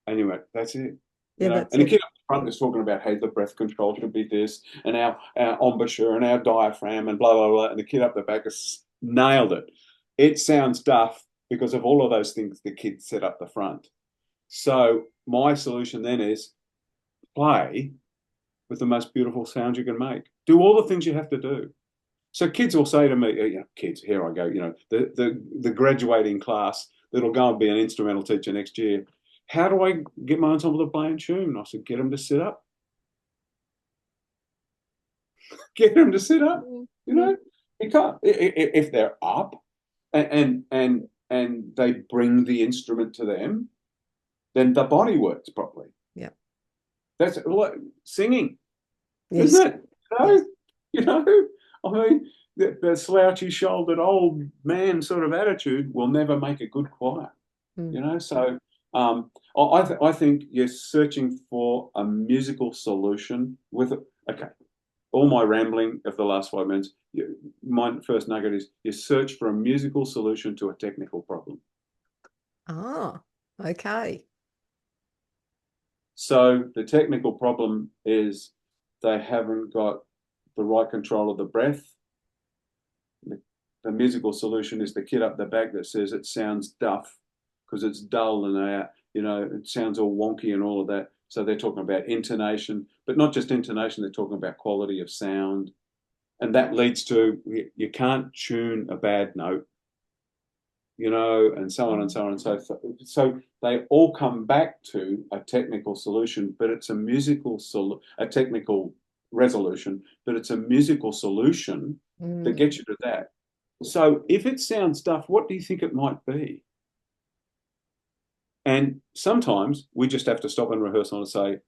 Anyway, that's it. Yeah, that's And the it. kid up front is talking about, hey, the breath control should be this, and our embouchure and our diaphragm and blah blah blah. And the kid up the back has nailed it. It sounds daft because of all of those things the kid set up the front. So my solution then is play with the most beautiful sound you can make. Do all the things you have to do. So kids will say to me, kids, here I go, the graduating class that'll go and be an instrumental teacher next year. How do I get my ensemble to play in tune? I said, get them to sit up. Get them to sit up. Mm-hmm. You can't if they're up and they bring the instrument to them, then the body works properly. Yeah. That's like singing, Yes. isn't it? Yes. I mean, the slouchy shouldered old man sort of attitude will never make a good choir. Mm. So I think you're searching for a musical solution with it. Okay, all my rambling of the last 5 minutes, my first nugget is you search for a musical solution to a technical problem. Ah, okay. So the technical problem is they haven't got the right control of the breath. The musical solution is the kid up the back that says it sounds duff because it's dull and it sounds all wonky and all of that. So they're talking about intonation, but not just intonation, they're talking about quality of sound. And that leads to you can't tune a bad note, and so on and so on and so forth. So they all come back to a technical solution, but it's a technical resolution, but it's a musical solution that Mm. gets you to that. So if it sounds duff, what do you think it might be? And sometimes we just have to stop and rehearse and say,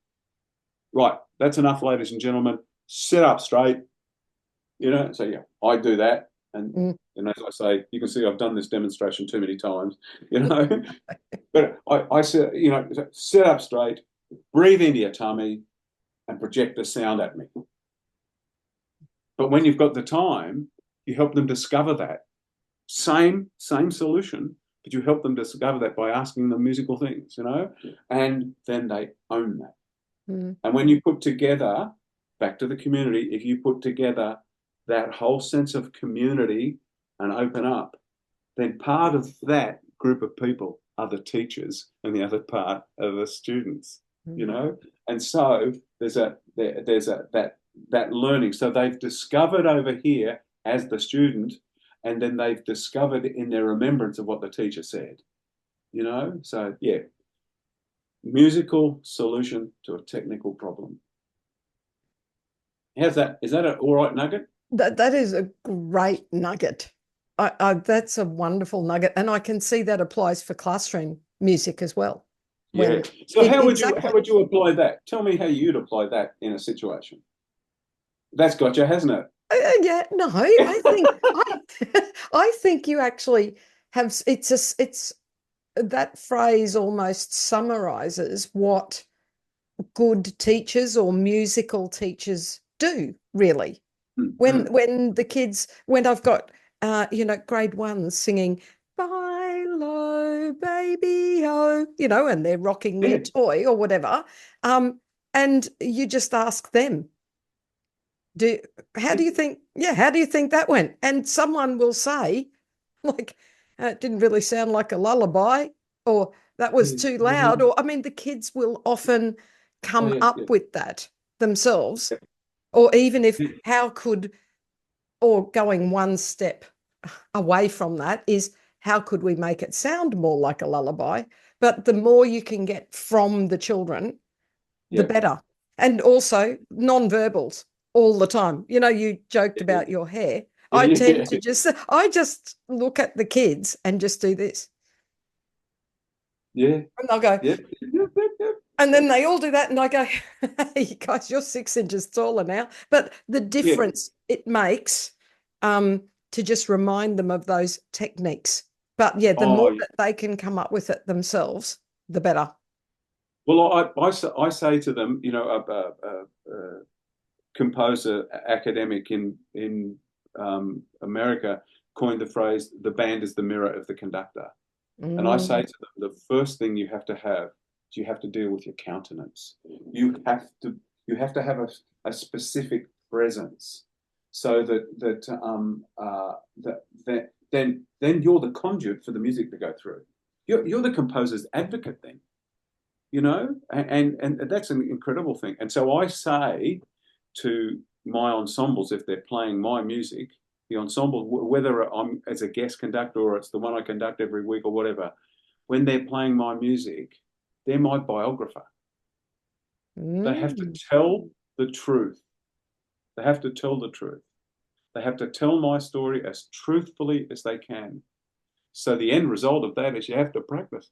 right, that's enough, ladies and gentlemen, sit up straight. So yeah, I do that. Mm. And as I say, you can see I've done this demonstration too many times, but I said, sit up straight, breathe into your tummy and project the sound at me. But when you've got the time, you help them discover that. Same solution, but you help them discover that by asking them musical things, and then they own that. Mm. And when you put together back to the community, if you put together that whole sense of community and open up, then part of that group of people are the teachers and the other part are the students, you know? And so there's that learning. So they've discovered over here as the student, and then they've discovered in their remembrance of what the teacher said, you know? So yeah, musical solution to a technical problem. How's that? Is that an all right nugget? That is a great nugget. That's a wonderful nugget, and I can see that applies for classroom music as well. Yeah. So how exactly. would you apply that? Tell me how you'd apply that in a situation. That's got you, hasn't it? Yeah, no, I think I think you actually have it's that phrase almost summarizes what good teachers or musical teachers do, really. Mm-hmm. When I've got grade ones singing "Bye low baby oh," and they're rocking their Yeah. toy or whatever, and you just ask them, how do you think that went? And someone will say, like, it didn't really sound like a lullaby, or that was too loud, or I mean, the kids will often Oh come yeah, yeah, up with that themselves, yeah. or even if how could, or going one step away from that is how could we make it sound more like a lullaby? But the more you can get from the children, the Yeah. better. And also non-verbals all the time. You joked Yeah. about your hair. Yeah, I just look at the kids and just do this. yeah, And they'll go, yeah, yeah, yeah, and then they all do that. And I go, hey, guys, you're 6 inches taller now. But the yeah. difference it makes to just remind them of those techniques. But yeah, the Oh, more yeah. that they can come up with it themselves, the better. Well, I say to them, you know, a composer academic in America coined the phrase, "The band is the mirror of the conductor." And I say Mm, to them, the first thing you have to have is you have to deal with your countenance. You have to have a specific presence, so that then you're the conduit for the music to go through. You're the composer's advocate then, you know, and that's an incredible thing. And so I say to my ensembles, if they're playing my music, the ensemble, whether I'm as a guest conductor or it's the one I conduct every week or whatever, when they're playing my music, they're my biographer. They have to mm. tell the truth. They have to tell the truth. They have to tell my story as truthfully as they can. So the end result of that is you have to practice,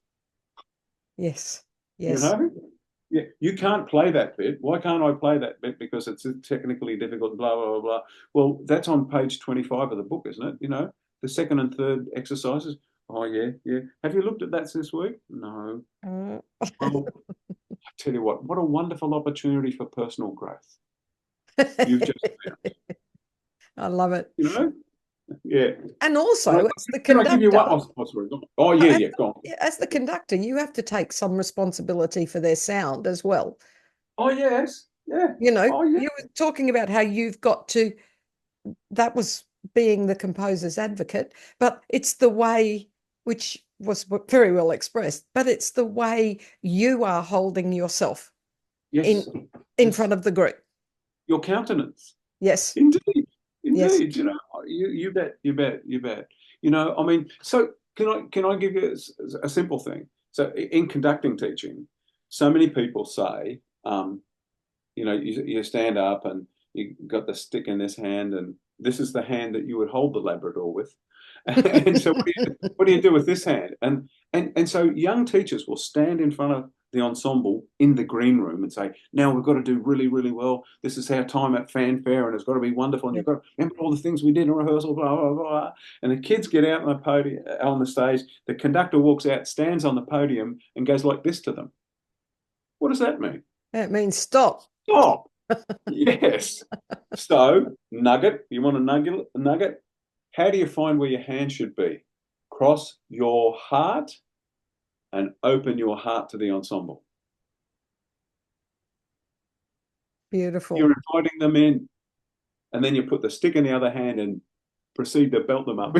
Yes, you yes. know? Yeah, you can't play that bit. Why can't I play that bit? Because it's technically difficult, blah, blah, blah, blah. Well, that's on page 25 of the book, isn't it? You know, the second and third exercises. Oh, yeah, yeah. Have you looked at that this week? No. Mm. Well, I tell you what a wonderful opportunity for personal growth. You've just found, I love it. you know? Yeah. And And also, as the can I give you conductor, one? Oh, sorry. Oh, yeah, yeah, go on. as the conductor, you have to take some responsibility for their sound as well. Oh, yes. Yeah. Oh, yeah. You were talking about how you've got to, that was being the composer's advocate, but it's the way, which was very well expressed, but it's the way you are holding yourself in Yes. in Yes. front of the group. Your countenance. Yes, Indeed, yes. indeed. You know, you bet, you bet, you bet. You know, I mean, so can I give you a simple thing? So in conducting teaching, so many people say, you know, you stand up and you got the stick in this hand, and this is the hand that you would hold the Labrador with. And so what do you do with this hand? And so young teachers will stand in front of the ensemble in the green room and say, now we've got to do really, really well. This is our time at fanfare and it's got to be wonderful. And Yep. you've got to remember all the things we did in rehearsal, blah, blah, blah. And the kids get out on the podium, on the stage. The conductor walks out, stands on the podium and goes like this to them. What does that mean? It means stop. Stop. Yes. So, nugget, you want a nugget? How do you find where your hand should be? Cross your heart and open your heart to the ensemble. Beautiful. You're inviting them in, and then you put the stick in the other hand and proceed to belt them up.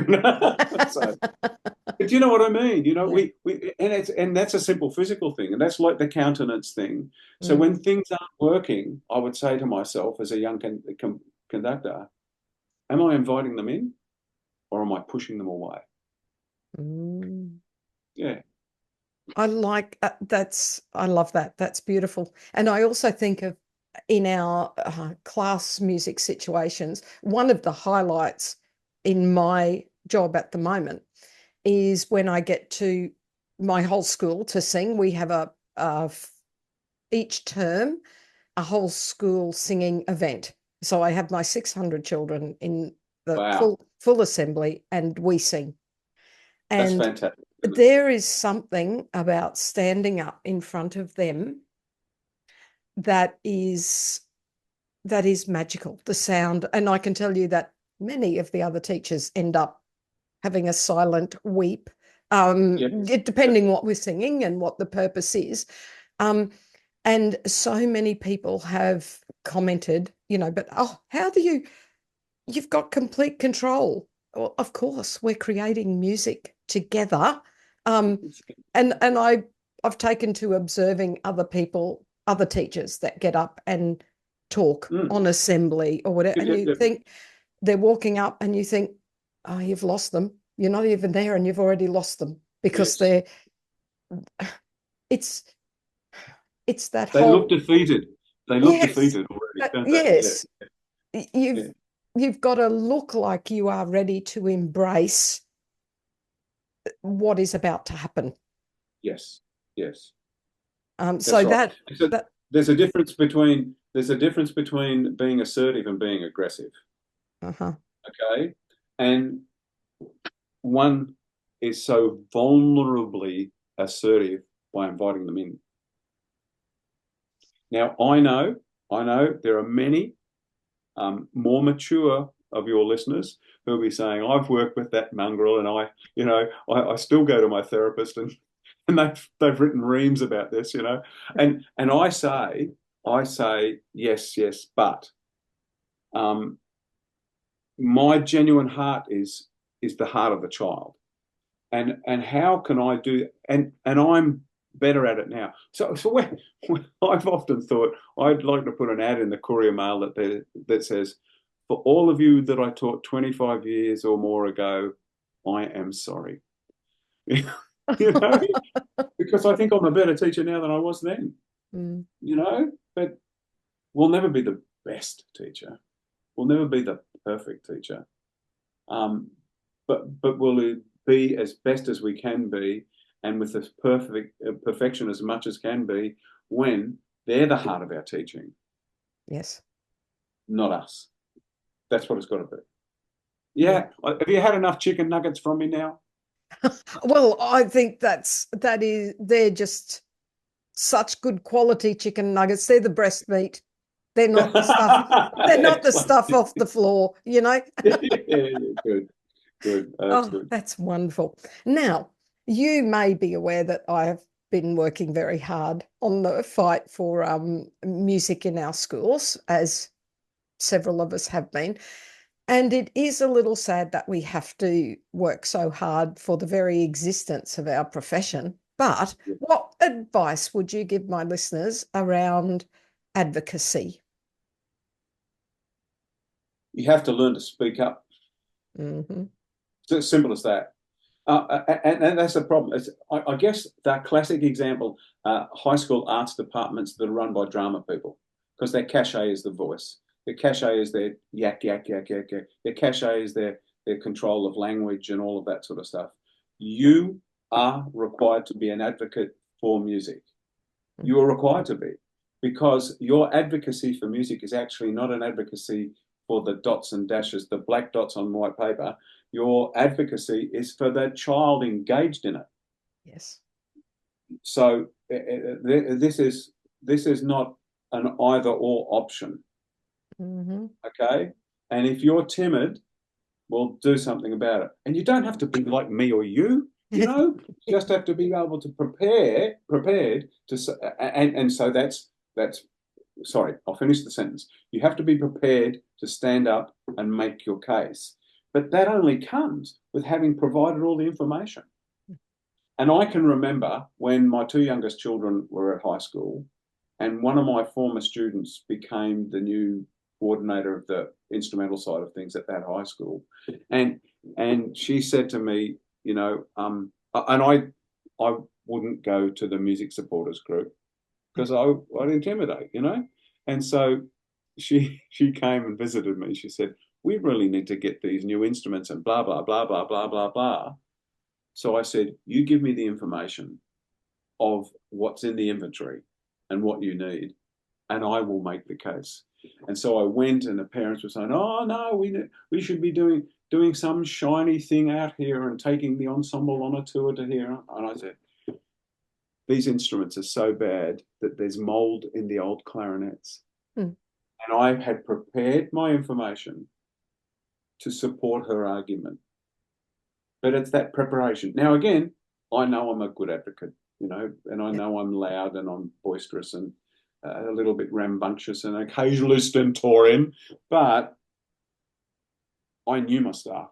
So, but you know what I mean? You know, Yeah. and that's a simple physical thing, and that's like the countenance thing. So when Mm, things aren't working, I would say to myself as a young conductor, am I inviting them in, or am I pushing them away? mm. Yeah, I like I love that. That's beautiful. And I also think of in our class music situations, one of the highlights in my job at the moment is when I get to my whole school to sing. We have each term a whole school singing event. So I have my 600 children in the wow, full assembly and we sing. that's And fantastic, isn't it? there is something about standing up in front of them that is magical, the sound. And I can tell you that many of the other teachers end up having a silent weep, Yes, depending what we're singing and what the purpose is. Um, and so many people have commented, but oh, how do you've got complete control. Well, of course, we're creating music together. Um, and I've taken to observing other people, other teachers that get up and talk mm. on assembly or whatever, Yep, and yep, you yep. think they're walking up and you think, oh, you've lost them. You're not even there and you've already lost them because Yes, it's it's that they look whole defeated. They look yes, defeated already, don't they? Yeah, yes. yeah. You've got to look like you are ready to embrace what is about to happen. Yes, yes. So That's right. that So that there's a difference between being assertive and being aggressive. uh-huh. Okay, and one is so vulnerably assertive by inviting them in. Now I know there are many more mature of your listeners who'll be saying, "I've worked with that mongrel, and I still go to my therapist, and they've written reams about this, and I say yes, yes, but um, my genuine heart is the heart of the child, and how can I do, and I'm better at it now. So when I've often thought I'd like to put an ad in the Courier Mail that says, for all of you that I taught 25 years or more ago, I am sorry. You know, because I think I'm a better teacher now than I was then, Mm, but we'll never be the best teacher. We'll never be the perfect teacher. Um, but we'll be as best as we can be, and with as perfect perfection as much as can be, when they're the heart of our teaching, yes. not us. That's what it's got to be. Yeah. Yeah. Have you had enough chicken nuggets from me now? Well, I think they're just such good quality chicken nuggets. They're the breast meat. They're not the stuff. They're not the Excellent. stuff off the floor, Yeah, good, good. That's Oh, good. that's wonderful. Now, you may be aware that I have been working very hard on the fight for music in our schools, as several of us have been. And it is a little sad that we have to work so hard for the very existence of our profession. But Yeah. what advice would you give my listeners around advocacy? You have to learn to speak up. Hmm. It's as simple as that. And that's the problem. I guess that classic example, high school arts departments that are run by drama people, because their cachet is the voice. Their cachet is their yak, yak, yak, yak, yak. Their cachet is their control of language and all of that sort of stuff. You are required to be an advocate for music. You are required to be, because your advocacy for music is actually not an advocacy for the dots and dashes, the black dots on white paper. Your advocacy is for the child engaged in it. Yes. So this is not an either or option. Hmm. Okay, and if you're timid, well, do something about it. And you don't have to be like me or you. You just have to be able to prepared to, and so that's sorry, I'll finish the sentence. You have to be prepared to stand up and make your case. But that only comes with having provided all the information. And I can remember when my two youngest children were at high school, and one of my former students became the new coordinator of the instrumental side of things at that high school. And she said to me, you know, and I wouldn't go to the music supporters group because I'd intimidate, you know. And so she came and visited me. She said, we really need to get these new instruments and blah, blah, blah, blah, blah, blah, blah. So I said, you give me the information of what's in the inventory and what you need, and I will make the case. And so I went, and the parents were saying, oh, no, we should be doing some shiny thing out here and taking the ensemble on a tour to here. And I said, these instruments are so bad that there's mold in the old clarinets. And I had prepared my information to support her argument. But it's that preparation. Now, again, I know I'm a good advocate, you know, and I know I'm loud and I'm boisterous and a little bit rambunctious and occasionally stentorian, but I knew my stuff.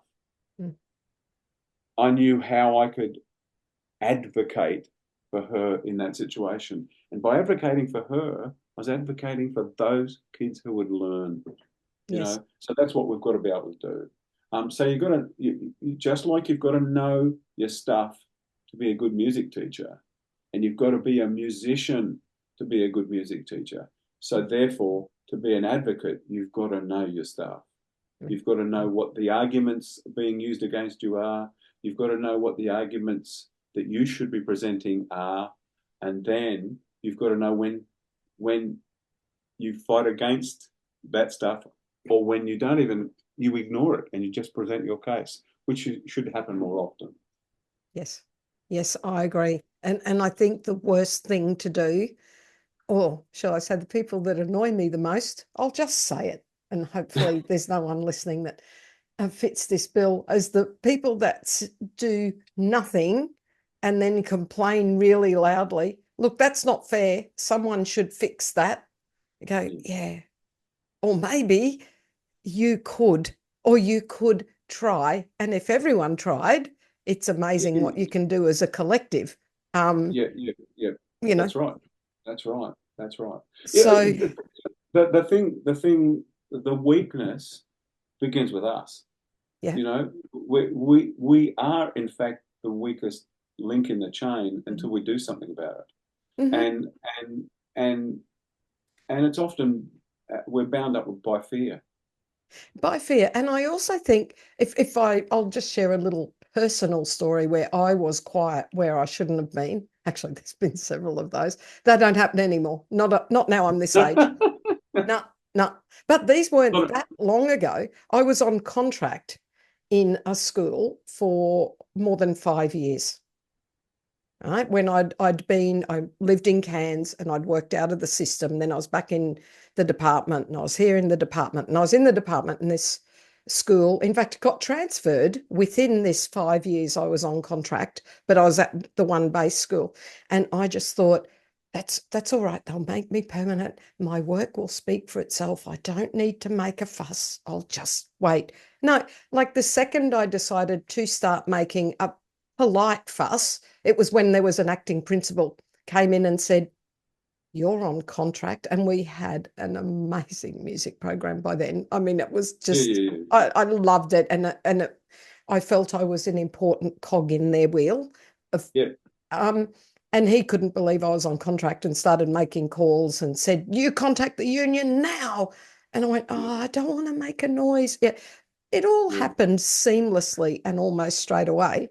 I knew how I could advocate for her in that situation. And by advocating for her, I was advocating for those kids who would learn, you know. So that's what we've got to be able to do. So you've got to, just like you've got to know your stuff to be a good music teacher, and you've got to be a musician to be a good music teacher. So therefore, to be an advocate, you've got to know your stuff. You've got to know what the arguments being used against you are. You've got to know what the arguments that you should be presenting are. And then you've got to know when you fight against that stuff, or when you don't even, you ignore it and you just present your case, which should happen more often. Yes, I agree. And I think the worst thing to do, or shall I say the people that annoy me the most, I'll just say it, and hopefully there's no one listening that fits this bill, as the people that do nothing and then complain really loudly. Look, that's not fair. Someone should fix that. You go, yeah. Or maybe you could try. And if everyone tried, it's amazing what you can do as a collective. You know, that's right. So the weakness begins with us. You know, we are in fact the weakest link in the chain until we do something about it. And it's often we're bound up by fear. And I also think I'll just share a little personal story where I was quiet where I shouldn't have been. Actually, there's been several of those. They don't happen anymore. Not now I'm this age. No. But these weren't that long ago. I was on contract in a school for more than 5 years. Right? When I lived in Cairns and I'd worked out of the system. Then I was back in the department, and I was here in the department, and I was in the department in this school. In fact, got transferred within this 5 years I was on contract, but I was at the one base school. And I just thought, that's all right. They'll make me permanent. My work will speak for itself. I don't need to make a fuss. I'll just wait. No, like the second I decided to start making a polite fuss, it was when there was an acting principal came in and said, you're on contract. And we had an amazing music program by then. I mean, it was just, I loved it. And I felt I was an important cog in their wheel. And he couldn't believe I was on contract and started making calls and said, you contact the union now. And I went, I don't want to make a noise. It all happened seamlessly and almost straight away.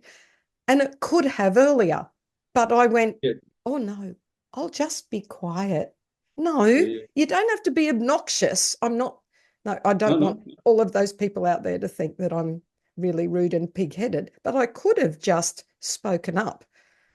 And it could have earlier. But I went, oh, no, I'll just be quiet. No, you don't have to be obnoxious. I don't want all of those people out there to think that I'm really rude and pig-headed. But I could have just spoken up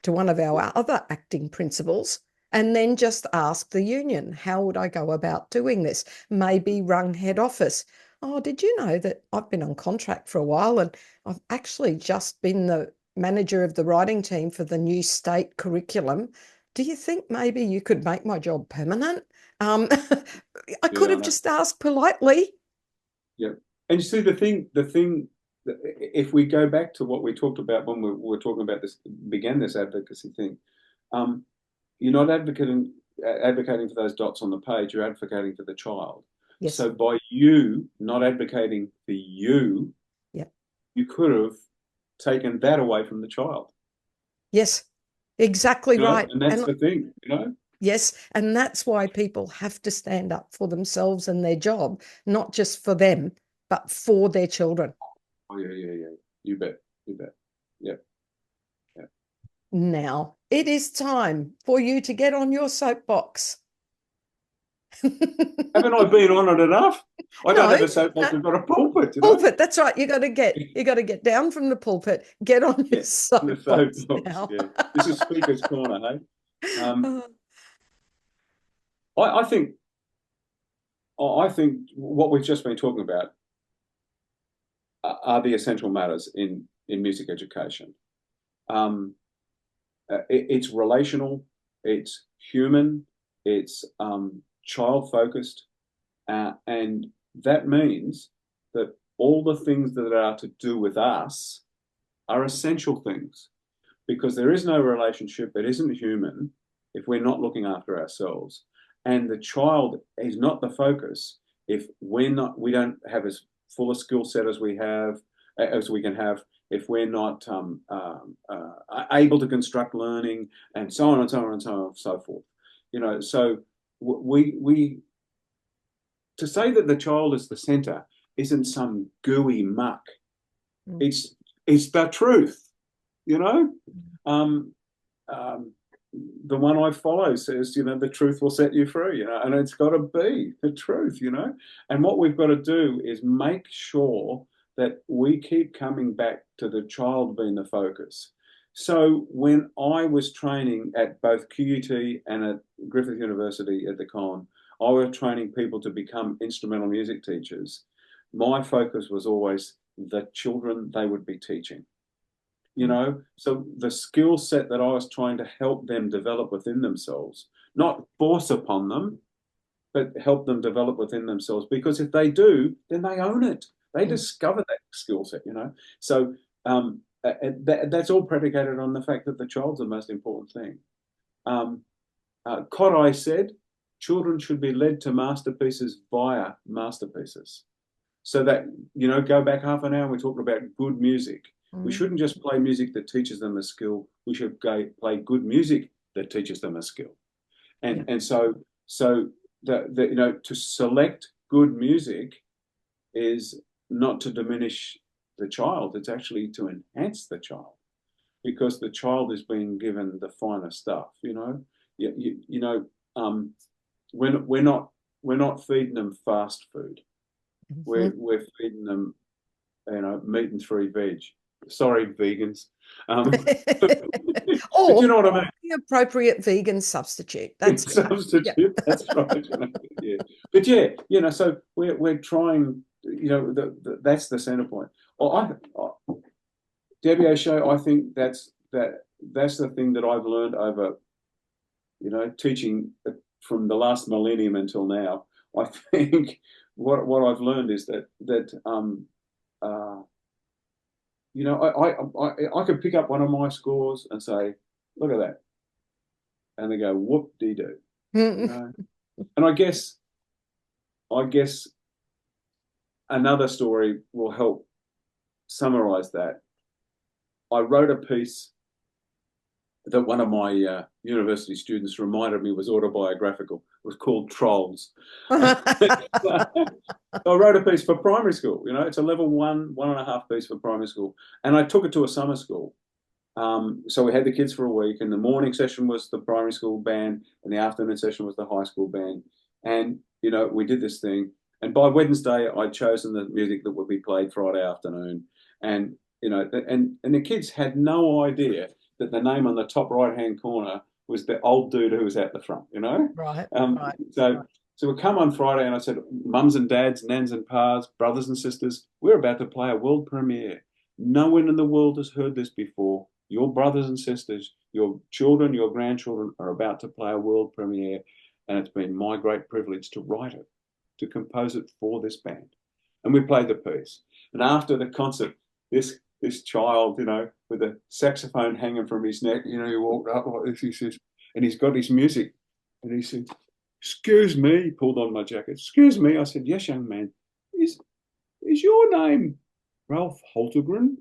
to one of our other acting principals and then just asked the union, how would I go about doing this? Maybe rung head office. Oh, did you know that I've been on contract for a while and I've actually just been the manager of the writing team for the new state curriculum Do you think maybe you could make my job permanent? Um, I could Yeah, I have know. just asked politely. Yeah. And you see the thing if we go back to what we talked about when we were talking about this, began this advocacy thing, um, you're not advocating for those dots on the page, you're advocating for the child. Yes. So by you not advocating for you, Yeah. you could have taken that away from the child, Yes. Exactly you know, right. and that's And the thing, you know. yes, and that's why people have to stand up for themselves and their job, not just for them, but for their children. Oh yeah, yeah, yeah. You bet. You bet. Yeah, yeah. Now, it is time for you to get on your soapbox. Haven't I been on it enough? I don't No, have a soapbox, I've got a pulpit, you know? pulpit. That's right. You got to get down from the pulpit. Get on your Yeah, in the soapbox soapbox, now. yeah. This is Speaker's Corner, hey? I think what we've just been talking about are the essential matters in music education. Um, it's relational, it's human, it's child focused, and that means that all the things that are to do with us are essential things because there is no relationship that isn't human if we're not looking after ourselves. And the child is not the focus if we don't have as full a skill set as we can have, if we're not able to construct learning and so on and so on and so on and so forth. You know, so we to say that the child is the center isn't some gooey muck. Mm. It's the truth, you know. Um, um, the one I follow says, you know, the truth will set you free, you know, and it's got to be the truth, you know. And what we've got to do is make sure that we keep coming back to the child being the focus. So when I was training at both QUT and at Griffith University at the Con, I was training people to become instrumental music teachers. My focus was always the children they would be teaching. You know, so the skill set that I was trying to help them develop within themselves, not force upon them, but help them develop within themselves. Because if they do, then they own it. They Mm. discover that skill set, you know. So that's all predicated on the fact that the child's the most important thing. Korai said, children should be led to masterpieces via masterpieces. So that, you know, go back half an hour, we're talking about good music. We Mm. shouldn't just play music that teaches them a skill. We should play good music that teaches them a skill. Yeah. And so the you know, to select good music is not to diminish the child. It's actually to enhance the child because the child is being given the finer stuff. You know, you know, we're not feeding them fast food. Mhm. We're feeding them, you know, meat and three veg. Sorry, vegans. But you Or know what I mean? the appropriate vegan substitute. That's yeah. Substitute. That's right. You know, yeah. But yeah, you know, so we're trying. You know, that's the center point. Well, Debbie O'Shea, I think that's the thing that I've learned over, you know, teaching from the last millennium until now. I think what I've learned is that uh, you know, I could pick up one of my scores and say, look at that. And they go, whoop de doo, you know. And I guess another story will help summarize that. I wrote a piece that one of my university students reminded me was autobiographical. It was called Trolls. I wrote a piece for primary school. You know, it's a level 1.5 piece for primary school. And I took it to a summer school. So we had the kids for a week, and the morning session was the primary school band, and the afternoon session was the high school band. And you know, we did this thing. And by Wednesday, I'd chosen the music that would be played Friday afternoon. And you know, and the kids had no idea that the name on the top right hand corner was the old dude who was out the front. You know, Right, right. so. So we come on Friday, and I said, "Mums and dads, nans and pas, brothers and sisters, we're about to play a world premiere. No one in the world has heard this before. your brothers and sisters, your children, your grandchildren are about to play a world premiere, and it's been my great privilege to write it, to compose it for this band. And we played the piece. And after the concert, this child, with a saxophone hanging from his neck, he walked up like this, he says, and he's got his music, and he said, "Excuse me," he pulled on my jacket. "Excuse me." I said, "Yes, young man. Is your name Ralph Hultgren?"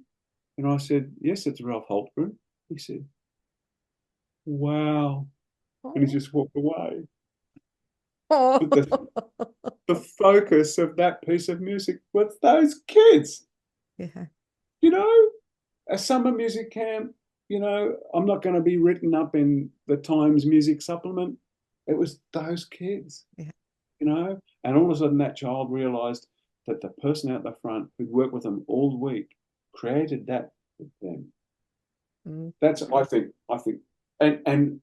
And I said, "Yes, it's Ralph Hultgren." He said, "Wow." And he just walked away. But the focus of that piece of music was those kids. Yeah. A summer music camp, I'm not going to be written up in the Times music supplement. It was those kids, yeah. And all of a sudden that child realized that the person out the front who'd worked with them all week created that with them. Mm. That's, I think, and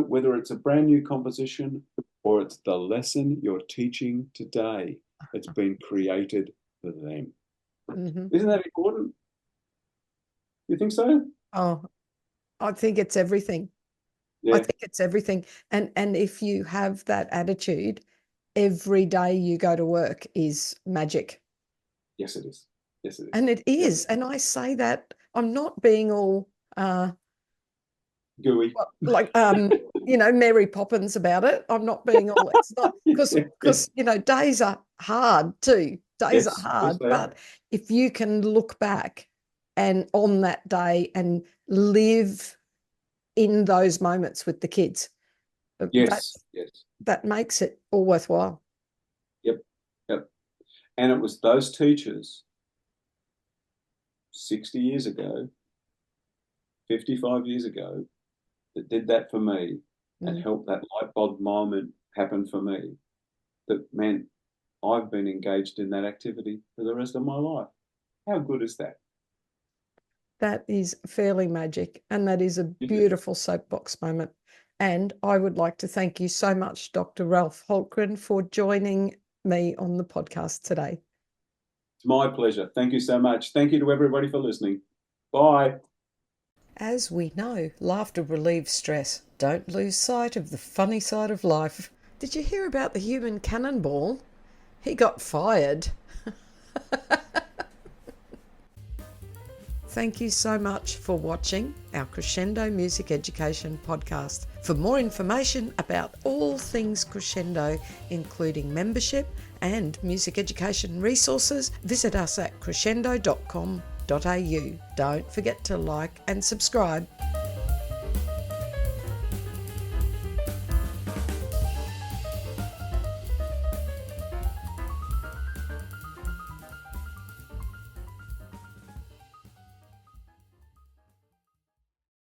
whether it's a brand new composition or it's the lesson you're teaching today, it's been created for them. Mm-hmm. Isn't that important? You think so? Oh, I think it's everything. Yeah. I think it's everything. And if you have that attitude, every day you go to work is magic. Yes, it is. Yes, it is. And it is. And I say that I'm not being all gooey, like Mary Poppins about it. I'm not being all. It's not because days are hard too. Days are hard, but if you can look back and on that day and live in those moments with the kids, that makes it all worthwhile. Yep. And it was those teachers 60 years ago, 55 years ago, that did that for me and helped that light bulb moment happen for me, that meant I've been engaged in that activity for the rest of my life. How good is that? That is fairly magic, and that is a beautiful soapbox moment. And I would like to thank you so much, Dr. Ralph Hultgren, for joining me on the podcast today. It's my pleasure. Thank you so much. Thank you to everybody for listening. Bye. As we know, laughter relieves stress. Don't lose sight of the funny side of life. Did you hear about the human cannonball? He got fired. Thank you so much for watching our Crescendo Music Education podcast. For more information about all things Crescendo, including membership and music education resources, visit us at crescendo.com.au. Don't forget to like and subscribe